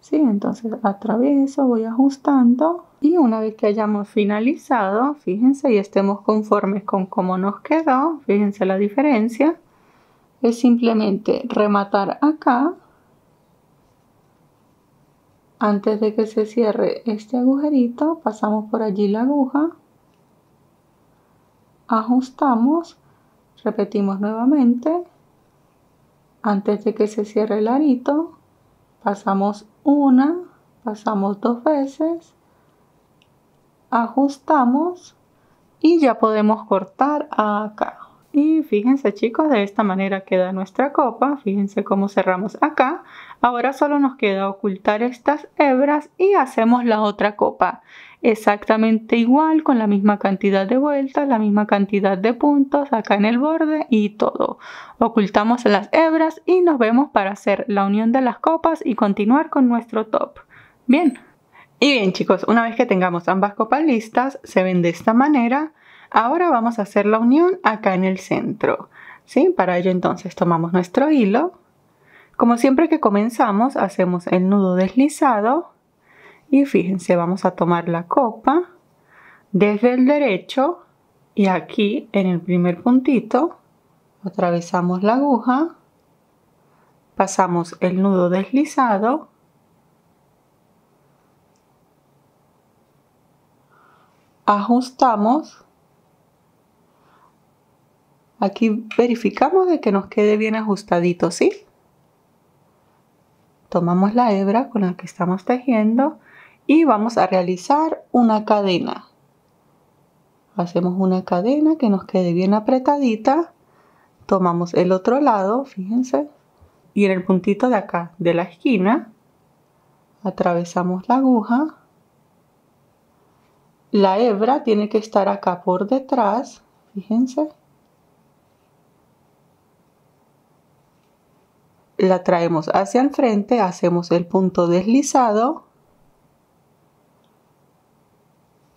Sí, entonces atravieso, voy ajustando. Y una vez que hayamos finalizado, fíjense, y estemos conformes con cómo nos quedó, fíjense la diferencia. Es simplemente rematar acá antes de que se cierre este agujerito. Pasamos por allí la aguja, ajustamos, repetimos nuevamente antes de que se cierre el arito. Pasamos una, pasamos dos veces, ajustamos y ya podemos cortar acá. Y fíjense, chicos, de esta manera queda nuestra copa. Fíjense cómo cerramos acá. Ahora solo nos queda ocultar estas hebras y hacemos la otra copa. Exactamente igual, con la misma cantidad de vueltas, la misma cantidad de puntos acá en el borde y todo. Ocultamos las hebras y nos vemos para hacer la unión de las copas y continuar con nuestro top. Bien. Y bien, chicos, una vez que tengamos ambas copas listas, se ven de esta manera. Ahora vamos a hacer la unión acá en el centro, ¿sí? Para ello entonces tomamos nuestro hilo. Como siempre que comenzamos, hacemos el nudo deslizado. Y fíjense, vamos a tomar la copa desde el derecho y aquí en el primer puntito atravesamos la aguja, pasamos el nudo deslizado, ajustamos. Aquí verificamos de que nos quede bien ajustadito, ¿sí? Tomamos la hebra con la que estamos tejiendo y vamos a realizar una cadena. Hacemos una cadena que nos quede bien apretadita. Tomamos el otro lado, fíjense, y en el puntito de acá de la esquina atravesamos la aguja. La hebra tiene que estar acá por detrás, fíjense. La traemos hacia el frente, hacemos el punto deslizado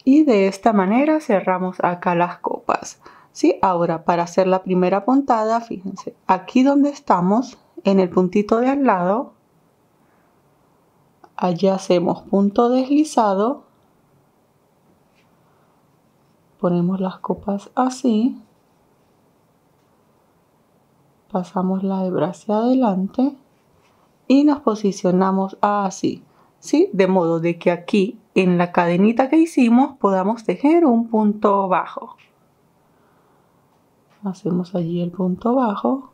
y de esta manera cerramos acá las copas, ¿sí? Ahora, para hacer la primera puntada, fíjense, aquí donde estamos, en el puntito de al lado, allí hacemos punto deslizado, ponemos las copas así, pasamos la hebra hacia adelante y nos posicionamos así, ¿sí? De modo de que aquí en la cadenita que hicimos podamos tejer un punto bajo. Hacemos allí el punto bajo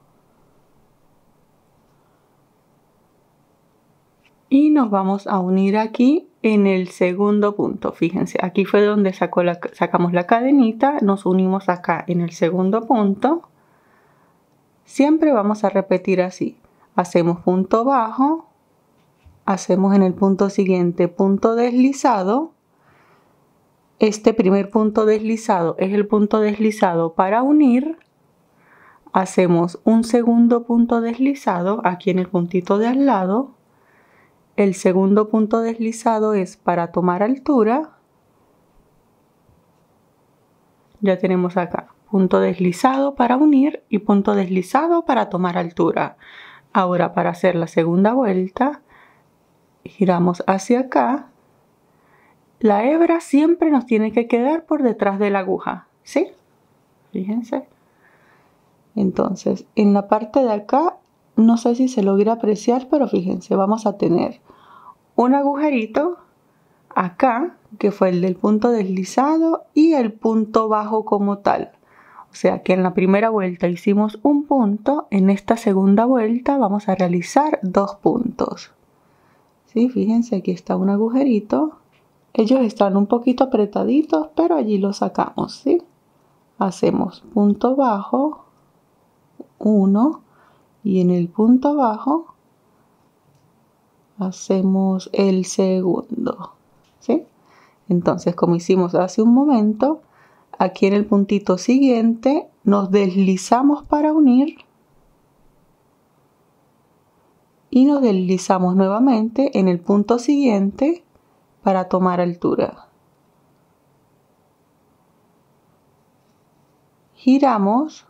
y nos vamos a unir aquí en el segundo punto. Fíjense, aquí fue donde sacamos la cadenita, nos unimos acá en el segundo punto. Siempre vamos a repetir así. Hacemos punto bajo, hacemos en el punto siguiente punto deslizado. Este primer punto deslizado es el punto deslizado para unir. Hacemos un segundo punto deslizado aquí en el puntito de al lado El segundo punto deslizado es para tomar altura. Ya tenemos acá punto deslizado para unir y punto deslizado para tomar altura. Ahora, para hacer la segunda vuelta, giramos hacia acá. La hebra siempre nos tiene que quedar por detrás de la aguja, ¿sí? Fíjense. Entonces, en la parte de acá, no sé si se logra apreciar, pero fíjense, vamos a tener un agujerito acá, que fue el del punto deslizado, y el punto bajo como tal. O sea que en la primera vuelta hicimos un punto, en esta segunda vuelta vamos a realizar 2 puntos. ¿Sí? Fíjense, aquí está un agujerito. Ellos están un poquito apretaditos, pero allí los sacamos, ¿sí? Hacemos punto bajo, 1, y en el punto bajo hacemos el segundo, ¿sí? Entonces, como hicimos hace un momento, aquí en el puntito siguiente nos deslizamos para unir y nos deslizamos nuevamente en el punto siguiente para tomar altura. Giramos,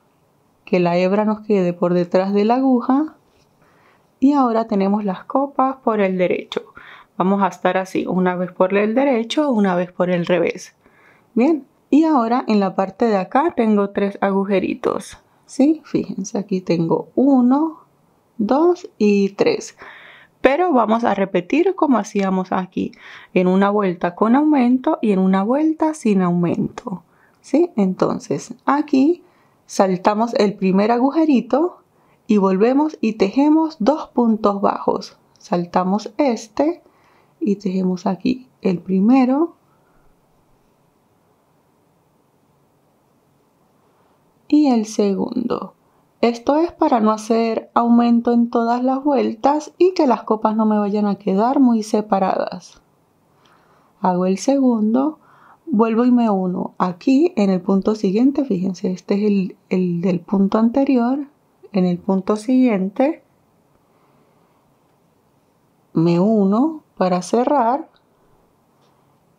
que la hebra nos quede por detrás de la aguja, y ahora tenemos las copas por el derecho. Vamos a estar así, una vez por el derecho, una vez por el revés. Bien, y ahora en la parte de acá tengo 3 agujeritos, ¿sí? Fíjense, aquí tengo 1, 2 y 3. Pero vamos a repetir como hacíamos aquí, en una vuelta con aumento y en una vuelta sin aumento, ¿sí? Entonces aquí saltamos el primer agujerito y volvemos y tejemos 2 puntos bajos. Saltamos este y tejemos aquí el primero y el segundo. Esto es para no hacer aumento en todas las vueltas y que las copas no me vayan a quedar muy separadas. Hago el segundo, vuelvo y me uno aquí en el punto siguiente. Fíjense, este es el del punto anterior. En el punto siguiente me uno para cerrar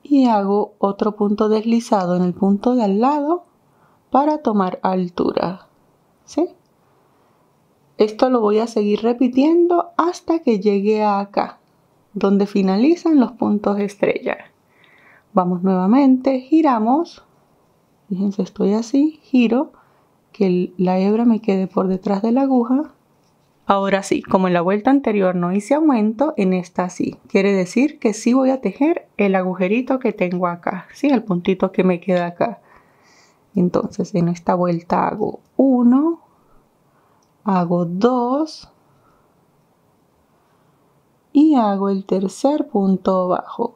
y hago otro punto deslizado en el punto de al lado para tomar altura, ¿sí? Esto lo voy a seguir repitiendo hasta que llegue a acá, donde finalizan los puntos estrella. Vamos nuevamente, giramos. Fíjense, estoy así, giro, que la hebra me quede por detrás de la aguja. Ahora sí, como en la vuelta anterior no hice aumento, en esta sí. Quiere decir que sí voy a tejer el agujerito que tengo acá, ¿sí? El puntito que me queda acá. Entonces en esta vuelta hago 1, hago 2 y hago el tercer punto bajo.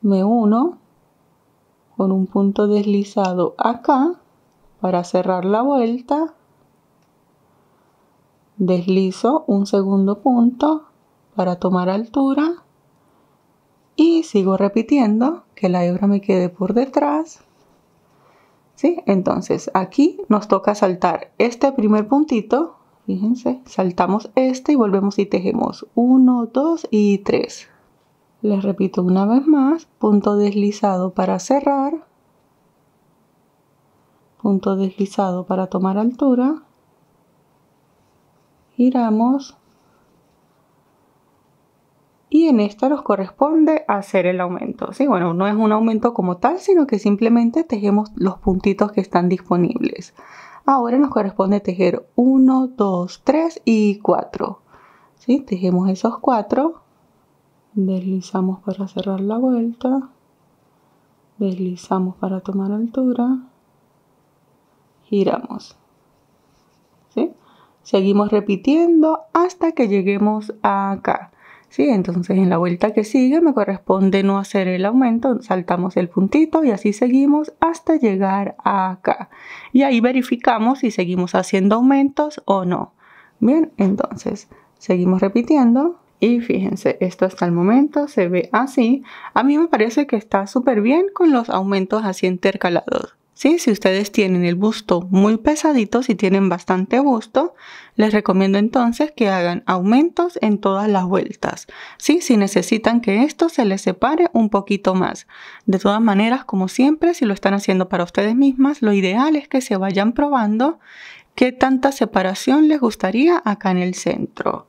Me uno con un punto deslizado acá para cerrar la vuelta. Deslizo un segundo punto para tomar altura y sigo repitiendo que la hebra me quede por detrás, ¿sí? Entonces aquí nos toca saltar este primer puntito, fíjense, saltamos este y volvemos y tejemos 1, 2 y 3. Les repito una vez más, punto deslizado para cerrar, punto deslizado para tomar altura, giramos y en esta nos corresponde hacer el aumento, ¿sí? Bueno, no es un aumento como tal, sino que simplemente tejemos los puntitos que están disponibles. Ahora nos corresponde tejer 1, 2, 3 y 4, ¿sí? Tejemos esos 4, deslizamos para cerrar la vuelta, deslizamos para tomar altura, giramos, ¿sí? Seguimos repitiendo hasta que lleguemos acá, ¿sí? Entonces en la vuelta que sigue me corresponde no hacer el aumento, saltamos el puntito y así seguimos hasta llegar acá. Y ahí verificamos si seguimos haciendo aumentos o no. Bien, entonces seguimos repitiendo. Y fíjense, esto hasta el momento se ve así. A mí me parece que está súper bien con los aumentos así intercalados. Sí, si ustedes tienen el busto muy pesadito, si tienen bastante busto, les recomiendo entonces que hagan aumentos en todas las vueltas. Sí, si necesitan que esto se les separe un poquito más. De todas maneras, como siempre, si lo están haciendo para ustedes mismas, lo ideal es que se vayan probando qué tanta separación les gustaría acá en el centro.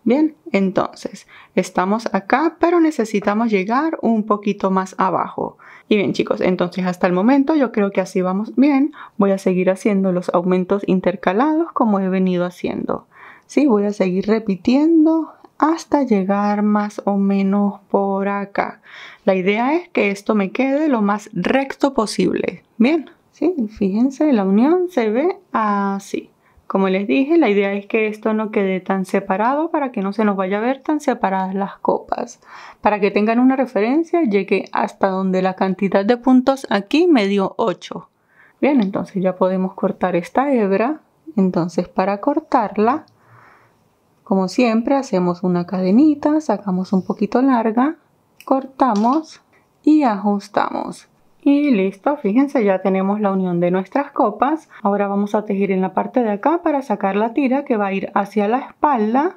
Bien, entonces, estamos acá, pero necesitamos llegar un poquito más abajo. Y bien, chicos, entonces hasta el momento yo creo que así vamos bien. Voy a seguir haciendo los aumentos intercalados como he venido haciendo. Sí, voy a seguir repitiendo hasta llegar más o menos por acá. La idea es que esto me quede lo más recto posible. Bien, sí, fíjense, la unión se ve así. Como les dije, la idea es que esto no quede tan separado para que no se nos vaya a ver tan separadas las copas. Para que tengan una referencia, llegué hasta donde la cantidad de puntos aquí me dio 8. Bien, entonces ya podemos cortar esta hebra. Entonces para cortarla, como siempre, hacemos una cadenita, sacamos un poquito larga, cortamos y ajustamos. Y listo, fíjense, ya tenemos la unión de nuestras copas. Ahora vamos a tejer en la parte de acá para sacar la tira que va a ir hacia la espalda.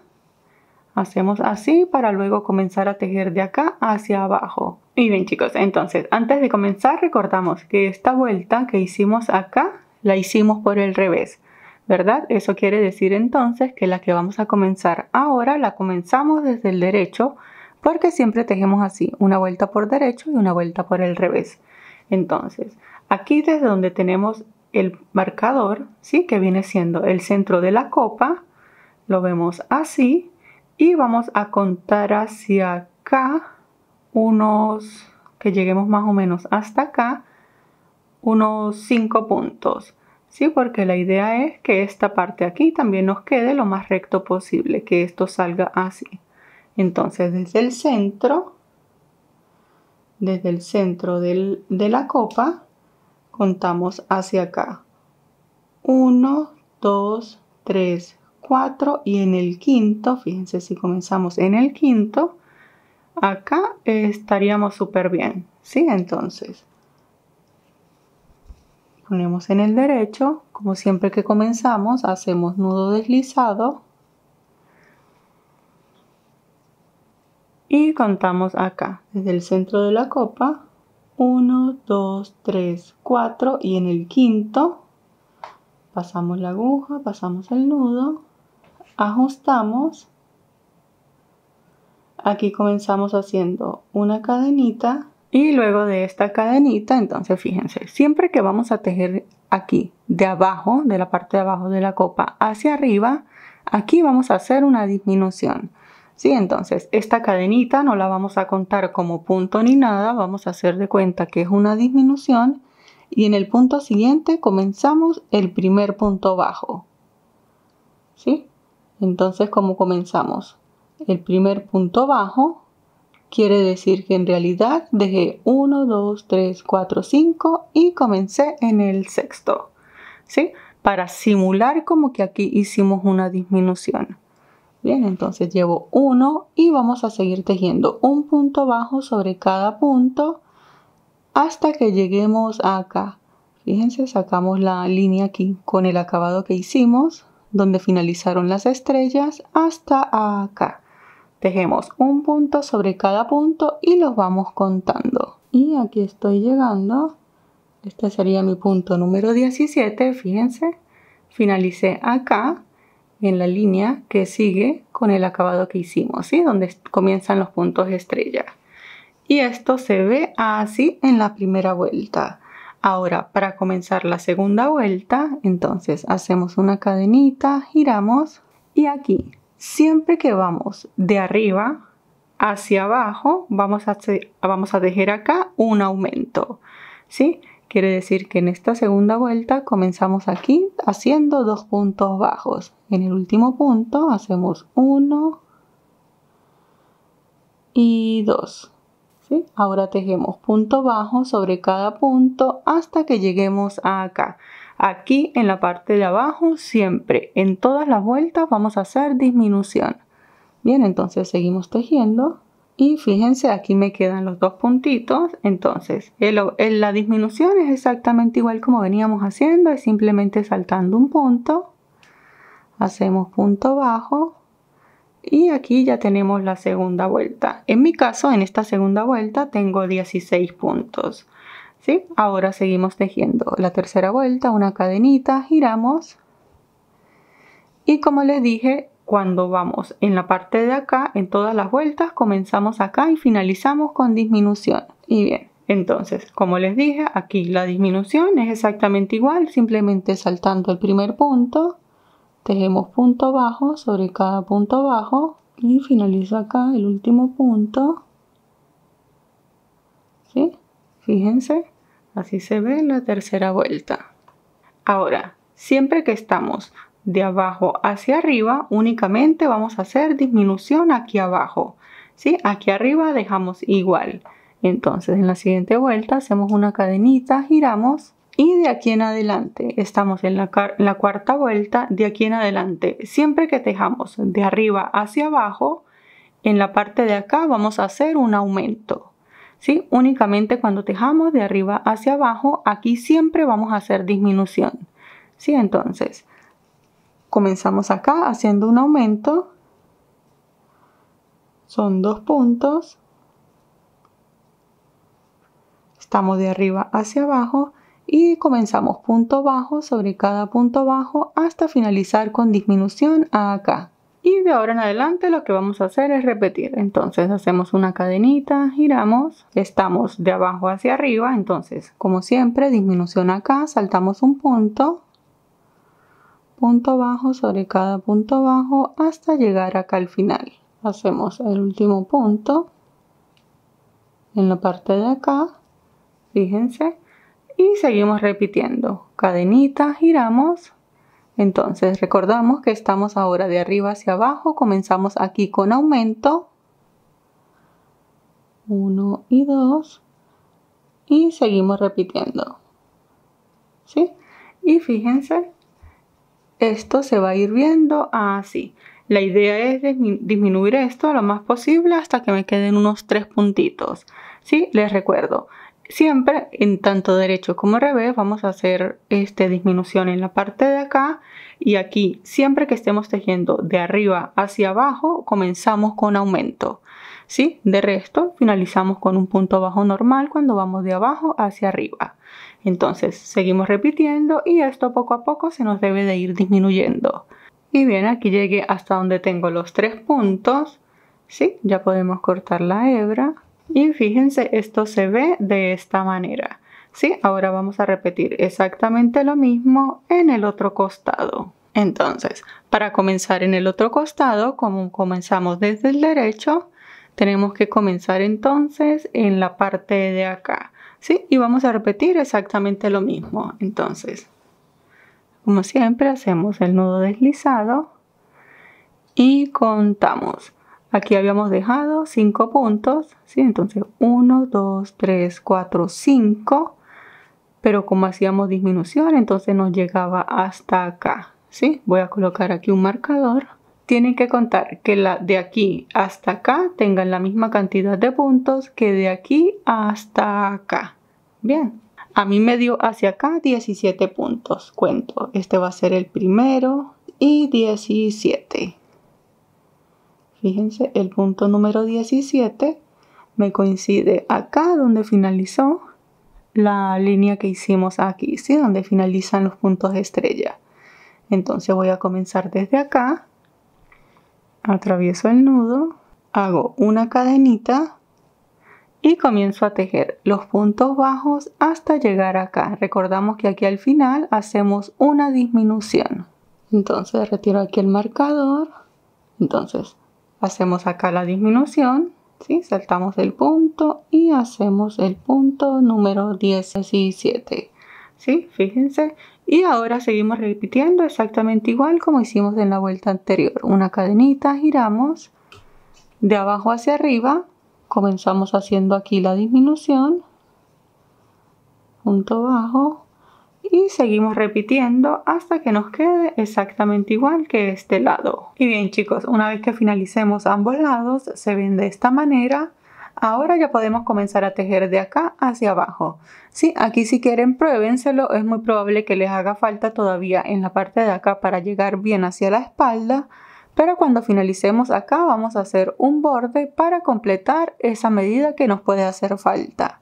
Hacemos así para luego comenzar a tejer de acá hacia abajo. Y bien, chicos, entonces antes de comenzar recordamos que esta vuelta que hicimos acá la hicimos por el revés, ¿verdad? Eso quiere decir entonces que la que vamos a comenzar ahora la comenzamos desde el derecho, porque siempre tejemos así, una vuelta por derecho y una vuelta por el revés. Entonces, aquí desde donde tenemos el marcador, ¿sí? Que viene siendo el centro de la copa, lo vemos así y vamos a contar hacia acá que lleguemos más o menos hasta acá, unos 5 puntos, ¿sí? Porque la idea es que esta parte aquí también nos quede lo más recto posible, que esto salga así. Entonces, desde el centro de la copa contamos hacia acá 1, 2, 3, 4 y en el quinto, fíjense, si comenzamos en el quinto, acá estaríamos súper bien, ¿sí? Entonces ponemos en el derecho, como siempre que comenzamos hacemos nudo deslizado y contamos acá desde el centro de la copa 1, 2, 3, 4 y en el quinto pasamos la aguja, pasamos el nudo, ajustamos. Aquí comenzamos haciendo una cadenita y luego de esta cadenita, entonces fíjense, siempre que vamos a tejer aquí de abajo, de la parte de abajo de la copa hacia arriba, aquí vamos a hacer una disminución. Sí, entonces esta cadenita no la vamos a contar como punto ni nada, vamos a hacer de cuenta que es una disminución y en el punto siguiente comenzamos el primer punto bajo. ¿Sí? Entonces, ¿cómo comenzamos? El primer punto bajo quiere decir que en realidad dejé 1, 2, 3, 4, 5 y comencé en el sexto, ¿sí? Para simular como que aquí hicimos una disminución. Bien, entonces llevo 1 y vamos a seguir tejiendo un punto bajo sobre cada punto hasta que lleguemos acá. Fíjense, sacamos la línea aquí con el acabado que hicimos, donde finalizaron las estrellas, hasta acá. Tejemos un punto sobre cada punto y los vamos contando. Y aquí estoy llegando. Este sería mi punto número 17, fíjense. Finalicé acá en la línea que sigue con el acabado que hicimos, ¿sí? Donde comienzan los puntos estrella. Y esto se ve así en la primera vuelta. Ahora, para comenzar la segunda vuelta, entonces hacemos una cadenita, giramos y aquí, siempre que vamos de arriba hacia abajo, vamos a tejer acá un aumento, ¿sí? Quiere decir que en esta segunda vuelta comenzamos aquí haciendo 2 puntos bajos. En el último punto hacemos 1 y 2. ¿Sí? Ahora tejemos punto bajo sobre cada punto hasta que lleguemos a acá. Aquí en la parte de abajo siempre, en todas las vueltas vamos a hacer disminución. Bien, entonces seguimos tejiendo Y fíjense, aquí me quedan los dos puntitos. Entonces, la disminución es exactamente igual como veníamos haciendo. Es simplemente saltando un punto. Hacemos punto bajo. Y aquí ya tenemos la segunda vuelta. En mi caso, en esta segunda vuelta tengo 16 puntos. ¿Sí? Ahora seguimos tejiendo la tercera vuelta, una cadenita, giramos. Y como les dije, cuando vamos en la parte de acá, en todas las vueltas, comenzamos acá y finalizamos con disminución. Y bien, entonces, como les dije, aquí la disminución es exactamente igual, simplemente saltando el primer punto, tejemos punto bajo sobre cada punto bajo y finalizo acá el último punto. ¿Sí? Fíjense, así se ve la tercera vuelta. Ahora, siempre que estamos de abajo hacia arriba, únicamente vamos a hacer disminución aquí abajo. ¿Sí? Aquí arriba dejamos igual. Entonces, en la siguiente vuelta hacemos una cadenita, giramos y de aquí en adelante, estamos en la cuarta vuelta, de aquí en adelante, siempre que tejamos de arriba hacia abajo, en la parte de acá vamos a hacer un aumento. ¿Sí? Únicamente cuando tejamos de arriba hacia abajo, aquí siempre vamos a hacer disminución. ¿Sí? Entonces, comenzamos acá haciendo un aumento. Son 2 puntos. Estamos de arriba hacia abajo y comenzamos punto bajo sobre cada punto bajo hasta finalizar con disminución acá. Y de ahora en adelante lo que vamos a hacer es repetir. Entonces hacemos una cadenita, giramos, estamos de abajo hacia arriba. Entonces, como siempre, disminución acá, saltamos un punto, punto bajo sobre cada punto bajo hasta llegar acá al final. Hacemos el último punto en la parte de acá, fíjense, y seguimos repitiendo. Cadenita, giramos. Entonces recordamos que estamos ahora de arriba hacia abajo, comenzamos aquí con aumento, 1 y 2 y seguimos repitiendo, ¿sí? Y fíjense, esto se va a ir viendo así. La idea es disminuir esto lo más posible hasta que me queden unos 3 puntitos, ¿sí? Les recuerdo. Siempre en tanto derecho como revés vamos a hacer disminución en la parte de acá y aquí siempre que estemos tejiendo de arriba hacia abajo comenzamos con aumento, ¿sí? De resto finalizamos con un punto bajo normal cuando vamos de abajo hacia arriba. Entonces seguimos repitiendo y esto poco a poco se nos debe de ir disminuyendo. Y bien, aquí llegué hasta donde tengo los 3 puntos, ¿sí? Ya podemos cortar la hebra. Y fíjense, esto se ve de esta manera. ¿Sí? Ahora vamos a repetir exactamente lo mismo en el otro costado. Entonces, para comenzar en el otro costado, como comenzamos desde el derecho, tenemos que comenzar entonces en la parte de acá. ¿Sí? Y vamos a repetir exactamente lo mismo. Entonces, como siempre, hacemos el nudo deslizado y contamos. Aquí habíamos dejado 5 puntos, ¿sí? Entonces 1, 2, 3, 4, 5. Pero como hacíamos disminución, entonces nos llegaba hasta acá, ¿sí? Voy a colocar aquí un marcador. Tienen que contar que de aquí hasta acá tengan la misma cantidad de puntos que de aquí hasta acá. Bien, a mí me dio hacia acá 17 puntos. Cuento, este va a ser el primero y 17. Fíjense, el punto número 17 me coincide acá donde finalizó la línea que hicimos aquí, ¿sí? Donde finalizan los puntos de estrella. Entonces voy a comenzar desde acá, atravieso el nudo, hago una cadenita y comienzo a tejer los puntos bajos hasta llegar acá. Recordamos que aquí al final hacemos una disminución. Entonces retiro aquí el marcador. Entonces hacemos acá la disminución, ¿sí? Saltamos el punto y hacemos el punto número 17, ¿sí? Fíjense. Y ahora seguimos repitiendo exactamente igual como hicimos en la vuelta anterior. Una cadenita, giramos de abajo hacia arriba, comenzamos haciendo aquí la disminución, punto bajo y seguimos repitiendo hasta que nos quede exactamente igual que este lado. Y bien chicos, una vez que finalicemos ambos lados, se ven de esta manera. Ahora ya podemos comenzar a tejer de acá hacia abajo. Sí, aquí si quieren pruébenselo, es muy probable que les haga falta todavía en la parte de acá para llegar bien hacia la espalda. Pero cuando finalicemos acá vamos a hacer un borde para completar esa medida que nos puede hacer falta.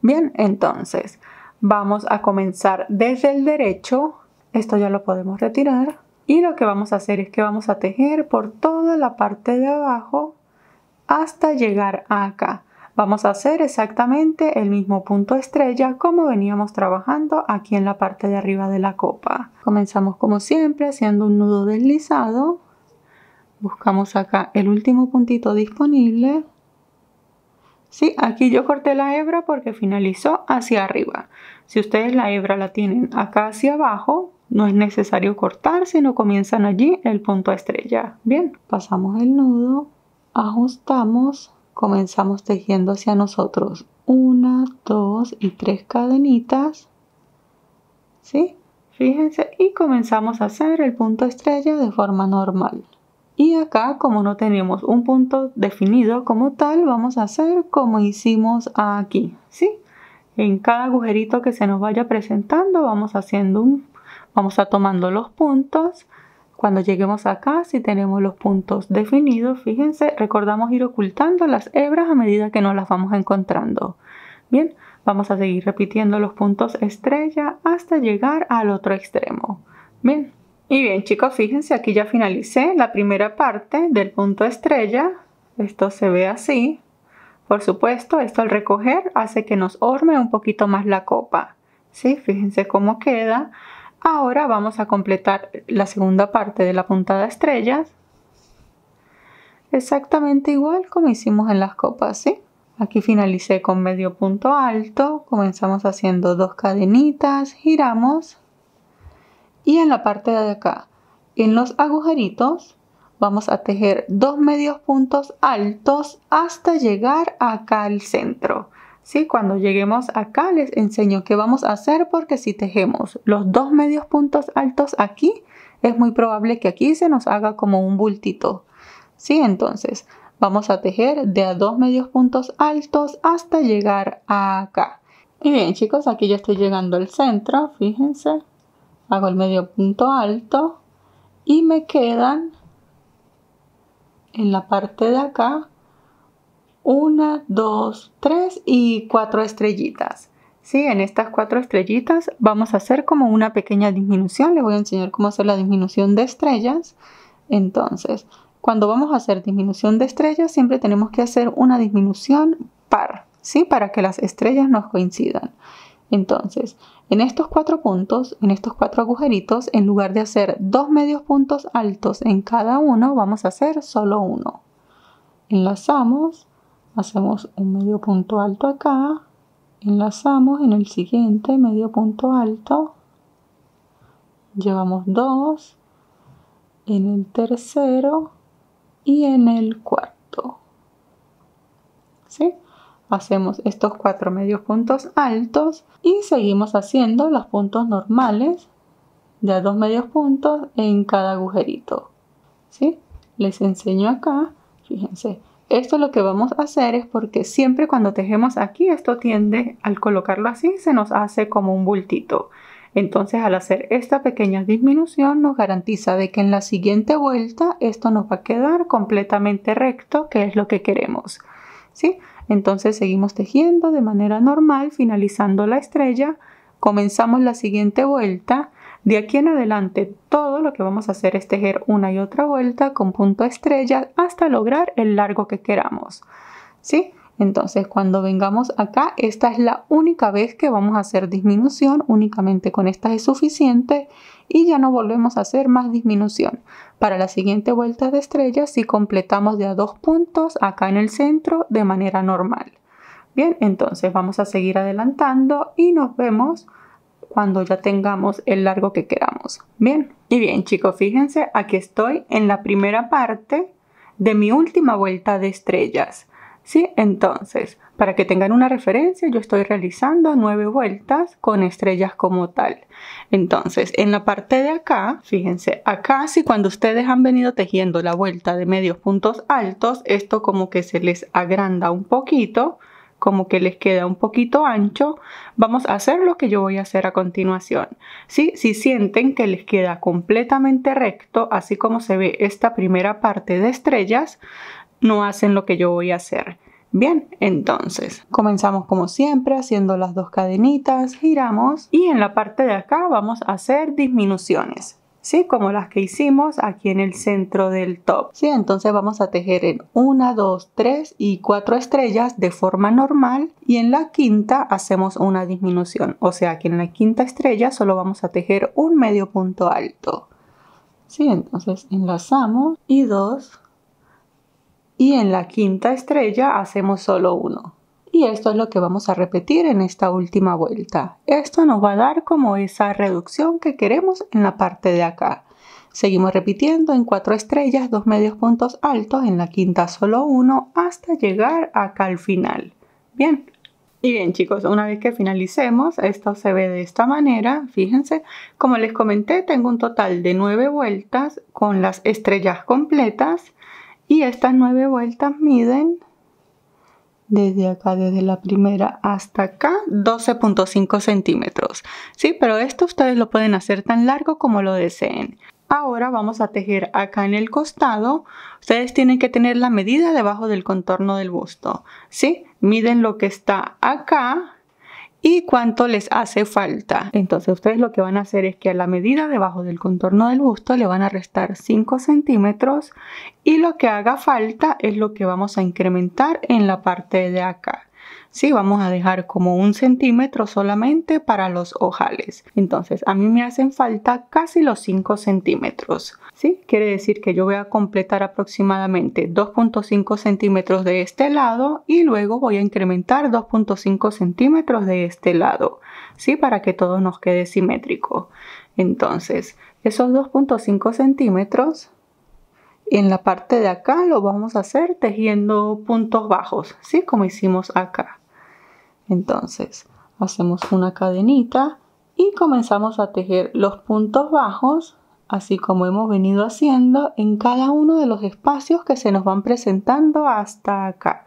Bien, entonces vamos a comenzar desde el derecho. Esto ya lo podemos retirar. Y lo que vamos a hacer es que vamos a tejer por toda la parte de abajo hasta llegar acá. Vamos a hacer exactamente el mismo punto estrella como veníamos trabajando aquí en la parte de arriba de la copa. Comenzamos como siempre haciendo un nudo deslizado. Buscamos acá el último puntito disponible. Sí, aquí yo corté la hebra porque finalizó hacia arriba. Si ustedes la hebra la tienen acá hacia abajo, no es necesario cortar, sino comienzan allí el punto estrella. Bien, pasamos el nudo, ajustamos, comenzamos tejiendo hacia nosotros 1, 2 y 3 cadenitas. ¿Sí? Fíjense, y comenzamos a hacer el punto estrella de forma normal. Y acá, como no tenemos un punto definido como tal, vamos a hacer como hicimos aquí, ¿sí? En cada agujerito que se nos vaya presentando vamos tomando los puntos. Cuando lleguemos acá, si tenemos los puntos definidos, fíjense, recordamos ir ocultando las hebras a medida que nos las vamos encontrando. Bien, vamos a seguir repitiendo los puntos estrella hasta llegar al otro extremo. Bien. Y bien chicos, fíjense, aquí ya finalicé la primera parte del punto estrella. Esto se ve así. Por supuesto, esto al recoger hace que nos orme un poquito más la copa. ¿Sí? Fíjense cómo queda. Ahora vamos a completar la segunda parte de la puntada estrellas. Exactamente igual como hicimos en las copas, ¿sí? Aquí finalicé con medio punto alto. Comenzamos haciendo 2 cadenitas, giramos. Y en la parte de acá, en los agujeritos, vamos a tejer 2 medios puntos altos hasta llegar acá al centro. ¿Sí? Cuando lleguemos acá les enseño qué vamos a hacer, porque si tejemos los 2 medios puntos altos aquí, es muy probable que aquí se nos haga como un bultito. ¿Sí? Entonces, vamos a tejer de a 2 medios puntos altos hasta llegar acá. Y bien chicos, aquí ya estoy llegando al centro, fíjense. Hago el medio punto alto y me quedan en la parte de acá 1, 2, 3 y 4 estrellitas. ¿Sí? En estas 4 estrellitas vamos a hacer como una pequeña disminución. Les voy a enseñar cómo hacer la disminución de estrellas. Entonces, cuando vamos a hacer disminución de estrellas, siempre tenemos que hacer una disminución par, ¿sí? Para que las estrellas nos coincidan. Entonces, en estos 4 puntos, en estos 4 agujeritos, en lugar de hacer 2 medios puntos altos en cada uno, vamos a hacer solo uno. Enlazamos, hacemos un medio punto alto acá, enlazamos en el siguiente medio punto alto, llevamos 2, en el tercero y en el cuarto. ¿Sí? Hacemos estos 4 medios puntos altos y seguimos haciendo los puntos normales de a 2 medios puntos en cada agujerito. ¿Sí? Les enseño acá, fíjense, esto lo que vamos a hacer es porque siempre cuando tejemos aquí, esto tiende, al colocarlo así, se nos hace como un bultito. Entonces al hacer esta pequeña disminución nos garantiza de que en la siguiente vuelta esto nos va a quedar completamente recto, que es lo que queremos. ¿Sí? Entonces seguimos tejiendo de manera normal, finalizando la estrella, comenzamos la siguiente vuelta. De aquí en adelante todo lo que vamos a hacer es tejer una y otra vuelta con punto estrella hasta lograr el largo que queramos. ¿Sí? Entonces cuando vengamos acá, esta es la única vez que vamos a hacer disminución, únicamente con esta es suficiente y ya no volvemos a hacer más disminución. Para la siguiente vuelta de estrella sí completamos de a 2 puntos acá en el centro de manera normal. Bien, entonces vamos a seguir adelantando y nos vemos cuando ya tengamos el largo que queramos. Bien, y bien chicos, fíjense, aquí estoy en la primera parte de mi última vuelta de estrellas. ¿Sí? Entonces, para que tengan una referencia, yo estoy realizando 9 vueltas con estrellas como tal. Entonces, en la parte de acá, fíjense, acá sí cuando ustedes han venido tejiendo la vuelta de medios puntos altos, esto como que se les agranda un poquito, como que les queda un poquito ancho. Vamos a hacer lo que yo voy a hacer a continuación. ¿Sí? Si sienten que les queda completamente recto, así como se ve esta primera parte de estrellas, no hacen lo que yo voy a hacer. Bien, entonces comenzamos como siempre haciendo las 2 cadenitas, giramos y en la parte de acá vamos a hacer disminuciones, ¿sí? Como las que hicimos aquí en el centro del top, ¿sí? Entonces vamos a tejer en 1, 2, 3 y 4 estrellas de forma normal y en la quinta hacemos una disminución, o sea que en la quinta estrella solo vamos a tejer un medio punto alto, ¿sí? Entonces enlazamos y 2. Y en la quinta estrella hacemos solo 1. Y esto es lo que vamos a repetir en esta última vuelta. Esto nos va a dar como esa reducción que queremos en la parte de acá. Seguimos repitiendo en 4 estrellas, 2 medios puntos altos, en la quinta solo 1 hasta llegar acá al final. Bien. Y bien chicos, una vez que finalicemos, esto se ve de esta manera, fíjense. Como les comenté, tengo un total de 9 vueltas con las estrellas completas. Y estas 9 vueltas miden desde acá, desde la primera hasta acá, 12.5 centímetros. Sí, pero esto ustedes lo pueden hacer tan largo como lo deseen. Ahora vamos a tejer acá en el costado. Ustedes tienen que tener la medida debajo del contorno del busto. ¿Sí? Miden lo que está acá y cuánto les hace falta. Entonces ustedes lo que van a hacer es que a la medida debajo del contorno del busto le van a restar 5 centímetros y lo que haga falta es lo que vamos a incrementar en la parte de acá. Sí, vamos a dejar como 1 centímetro solamente para los ojales. Entonces a mí me hacen falta casi los 5 centímetros. ¿Sí? Quiere decir que yo voy a completar aproximadamente 2.5 centímetros de este lado y luego voy a incrementar 2.5 centímetros de este lado. ¿Sí? Para que todo nos quede simétrico. Entonces esos 2.5 centímetros en la parte de acá lo vamos a hacer tejiendo puntos bajos, ¿sí? Como hicimos acá. Entonces hacemos una cadenita y comenzamos a tejer los puntos bajos, así como hemos venido haciendo en cada uno de los espacios que se nos van presentando hasta acá.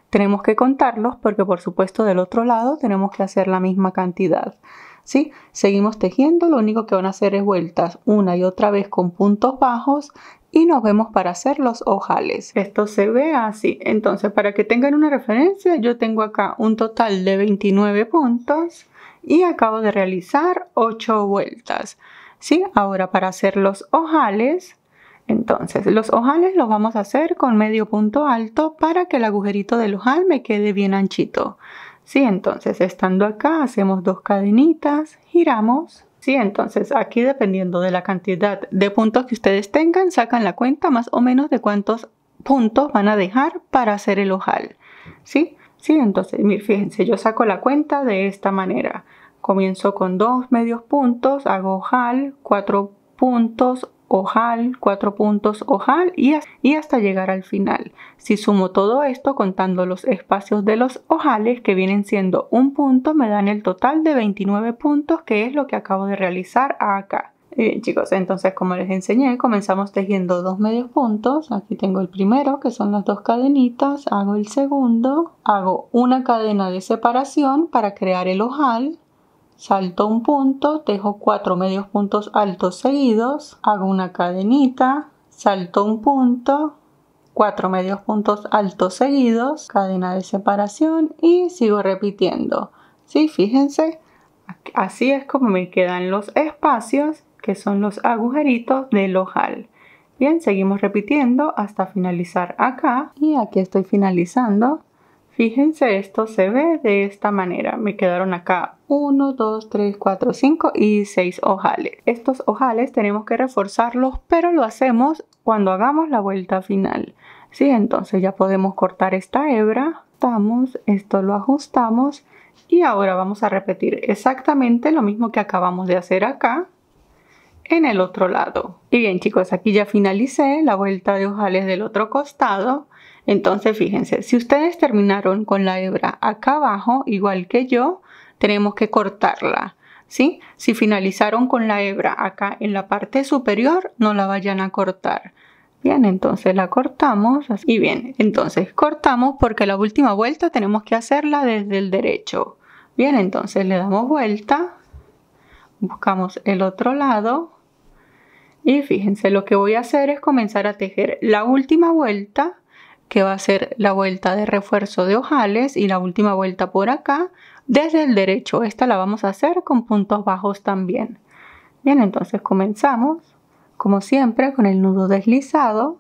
Tenemos que contarlos porque por supuesto del otro lado tenemos que hacer la misma cantidad. ¿Sí? Seguimos tejiendo, lo único que van a hacer es vueltas una y otra vez con puntos bajos y nos vemos para hacer los ojales. Esto se ve así. Entonces, para que tengan una referencia, yo tengo acá un total de 29 puntos y acabo de realizar 8 vueltas. ¿Sí? Ahora para hacer los ojales, entonces los ojales los vamos a hacer con medio punto alto para que el agujerito del ojal me quede bien anchito. Sí, entonces estando acá hacemos 2 cadenitas, giramos. Sí, entonces aquí dependiendo de la cantidad de puntos que ustedes tengan, sacan la cuenta más o menos de cuántos puntos van a dejar para hacer el ojal. ¿Sí? Sí, entonces fíjense, yo saco la cuenta de esta manera. Comienzo con 2 medios puntos, hago ojal, 4 puntos, ojal, 4 puntos, ojal y hasta llegar al final. Si sumo todo esto contando los espacios de los ojales que vienen siendo un punto, me dan el total de 29 puntos, que es lo que acabo de realizar acá. Bien chicos, entonces como les enseñé, comenzamos tejiendo 2 medios puntos. Aquí tengo el primero, que son las 2 cadenitas, hago el segundo, hago una cadena de separación para crear el ojal. Salto un punto, tejo 4 medios puntos altos seguidos, hago una cadenita, salto un punto, 4 medios puntos altos seguidos, cadena de separación y sigo repitiendo. ¿Sí? Fíjense, así es como me quedan los espacios que son los agujeritos del ojal. Bien, seguimos repitiendo hasta finalizar acá y aquí estoy finalizando. Fíjense, esto se ve de esta manera. Me quedaron acá 1, 2, 3, 4, 5 y 6 ojales. Estos ojales tenemos que reforzarlos, pero lo hacemos cuando hagamos la vuelta final. ¿Sí? Entonces ya podemos cortar esta hebra. Esto lo ajustamos y ahora vamos a repetir exactamente lo mismo que acabamos de hacer acá en el otro lado. Y bien chicos, aquí ya finalicé la vuelta de ojales del otro costado. Entonces fíjense, si ustedes terminaron con la hebra acá abajo, igual que yo, tenemos que cortarla, ¿sí? Si finalizaron con la hebra acá en la parte superior, no la vayan a cortar. Bien, entonces la cortamos y bien, entonces cortamos porque la última vuelta tenemos que hacerla desde el derecho. Bien, entonces le damos vuelta, buscamos el otro lado y fíjense, lo que voy a hacer es comenzar a tejer la última vuelta, que va a ser la vuelta de refuerzo de ojales, y la última vuelta por acá desde el derecho. Esta la vamos a hacer con puntos bajos también. Bien, entonces comenzamos como siempre con el nudo deslizado.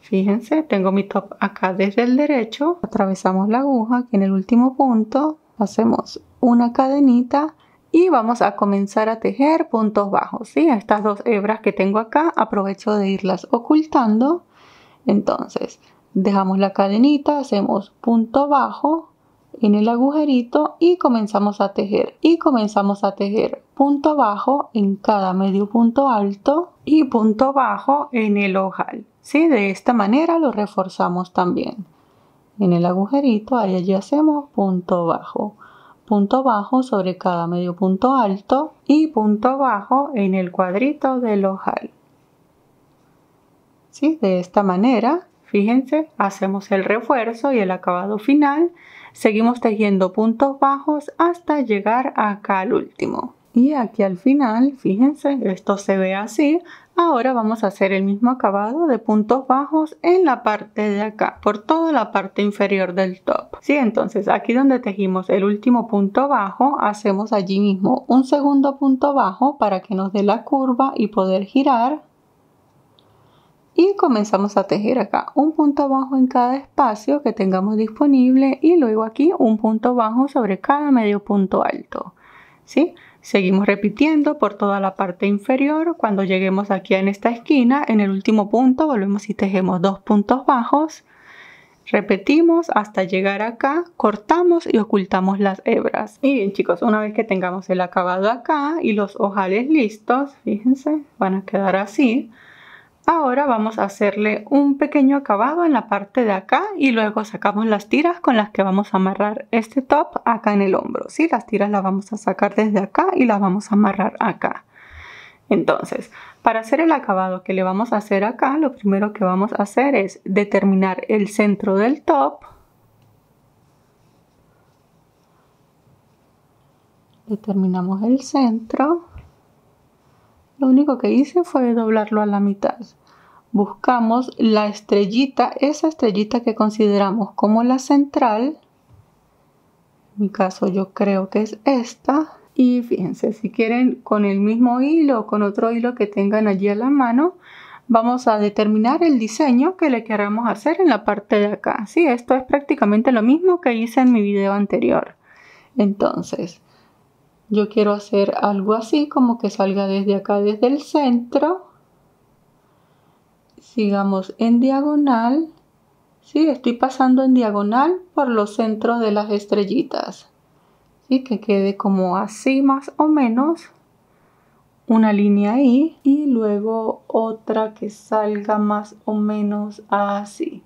Fíjense, tengo mi top acá desde el derecho, atravesamos la aguja aquí en el último punto, hacemos una cadenita y vamos a comenzar a tejer puntos bajos, ¿sí? Estas dos hebras que tengo acá aprovecho de irlas ocultando. Entonces dejamos la cadenita, hacemos punto bajo en el agujerito y comenzamos a tejer. Punto bajo en cada medio punto alto y punto bajo en el ojal, ¿sí? De esta manera lo reforzamos también. En el agujerito, ahí allí hacemos punto bajo sobre cada medio punto alto y punto bajo en el cuadrito del ojal. ¿Sí? De esta manera, fíjense, hacemos el refuerzo y el acabado final. Seguimos tejiendo puntos bajos hasta llegar acá al último. Y aquí al final, fíjense, esto se ve así. Ahora vamos a hacer el mismo acabado de puntos bajos en la parte de acá, por toda la parte inferior del top. Sí, entonces aquí donde tejimos el último punto bajo, hacemos allí mismo un segundo punto bajo para que nos dé la curva y poder girar. Y comenzamos a tejer acá un punto bajo en cada espacio que tengamos disponible y luego aquí un punto bajo sobre cada medio punto alto, ¿sí? Seguimos repitiendo por toda la parte inferior. Cuando lleguemos aquí en esta esquina, en el último punto volvemos y tejemos dos puntos bajos. Repetimos hasta llegar acá, cortamos y ocultamos las hebras. Y bien chicos, una vez que tengamos el acabado acá y los ojales listos, fíjense, van a quedar así. Ahora vamos a hacerle un pequeño acabado en la parte de acá y luego sacamos las tiras con las que vamos a amarrar este top acá en el hombro, ¿sí? Las tiras las vamos a sacar desde acá y las vamos a amarrar acá. Entonces, para hacer el acabado que le vamos a hacer acá, lo primero que vamos a hacer es determinar el centro del top. Determinamos el centro. Lo único que hice fue doblarlo a la mitad. Buscamos la estrellita, esa estrellita que consideramos como la central. En mi caso yo creo que es esta. Y fíjense, si quieren con el mismo hilo o con otro hilo que tengan allí a la mano, vamos a determinar el diseño que le queramos hacer en la parte de acá. Sí, esto es prácticamente lo mismo que hice en mi video anterior. Entonces, yo quiero hacer algo así, como que salga desde acá, desde el centro. Sigamos en diagonal. Sí, estoy pasando en diagonal por los centros de las estrellitas. Sí, que quede como así más o menos. Una línea ahí y luego otra que salga más o menos así.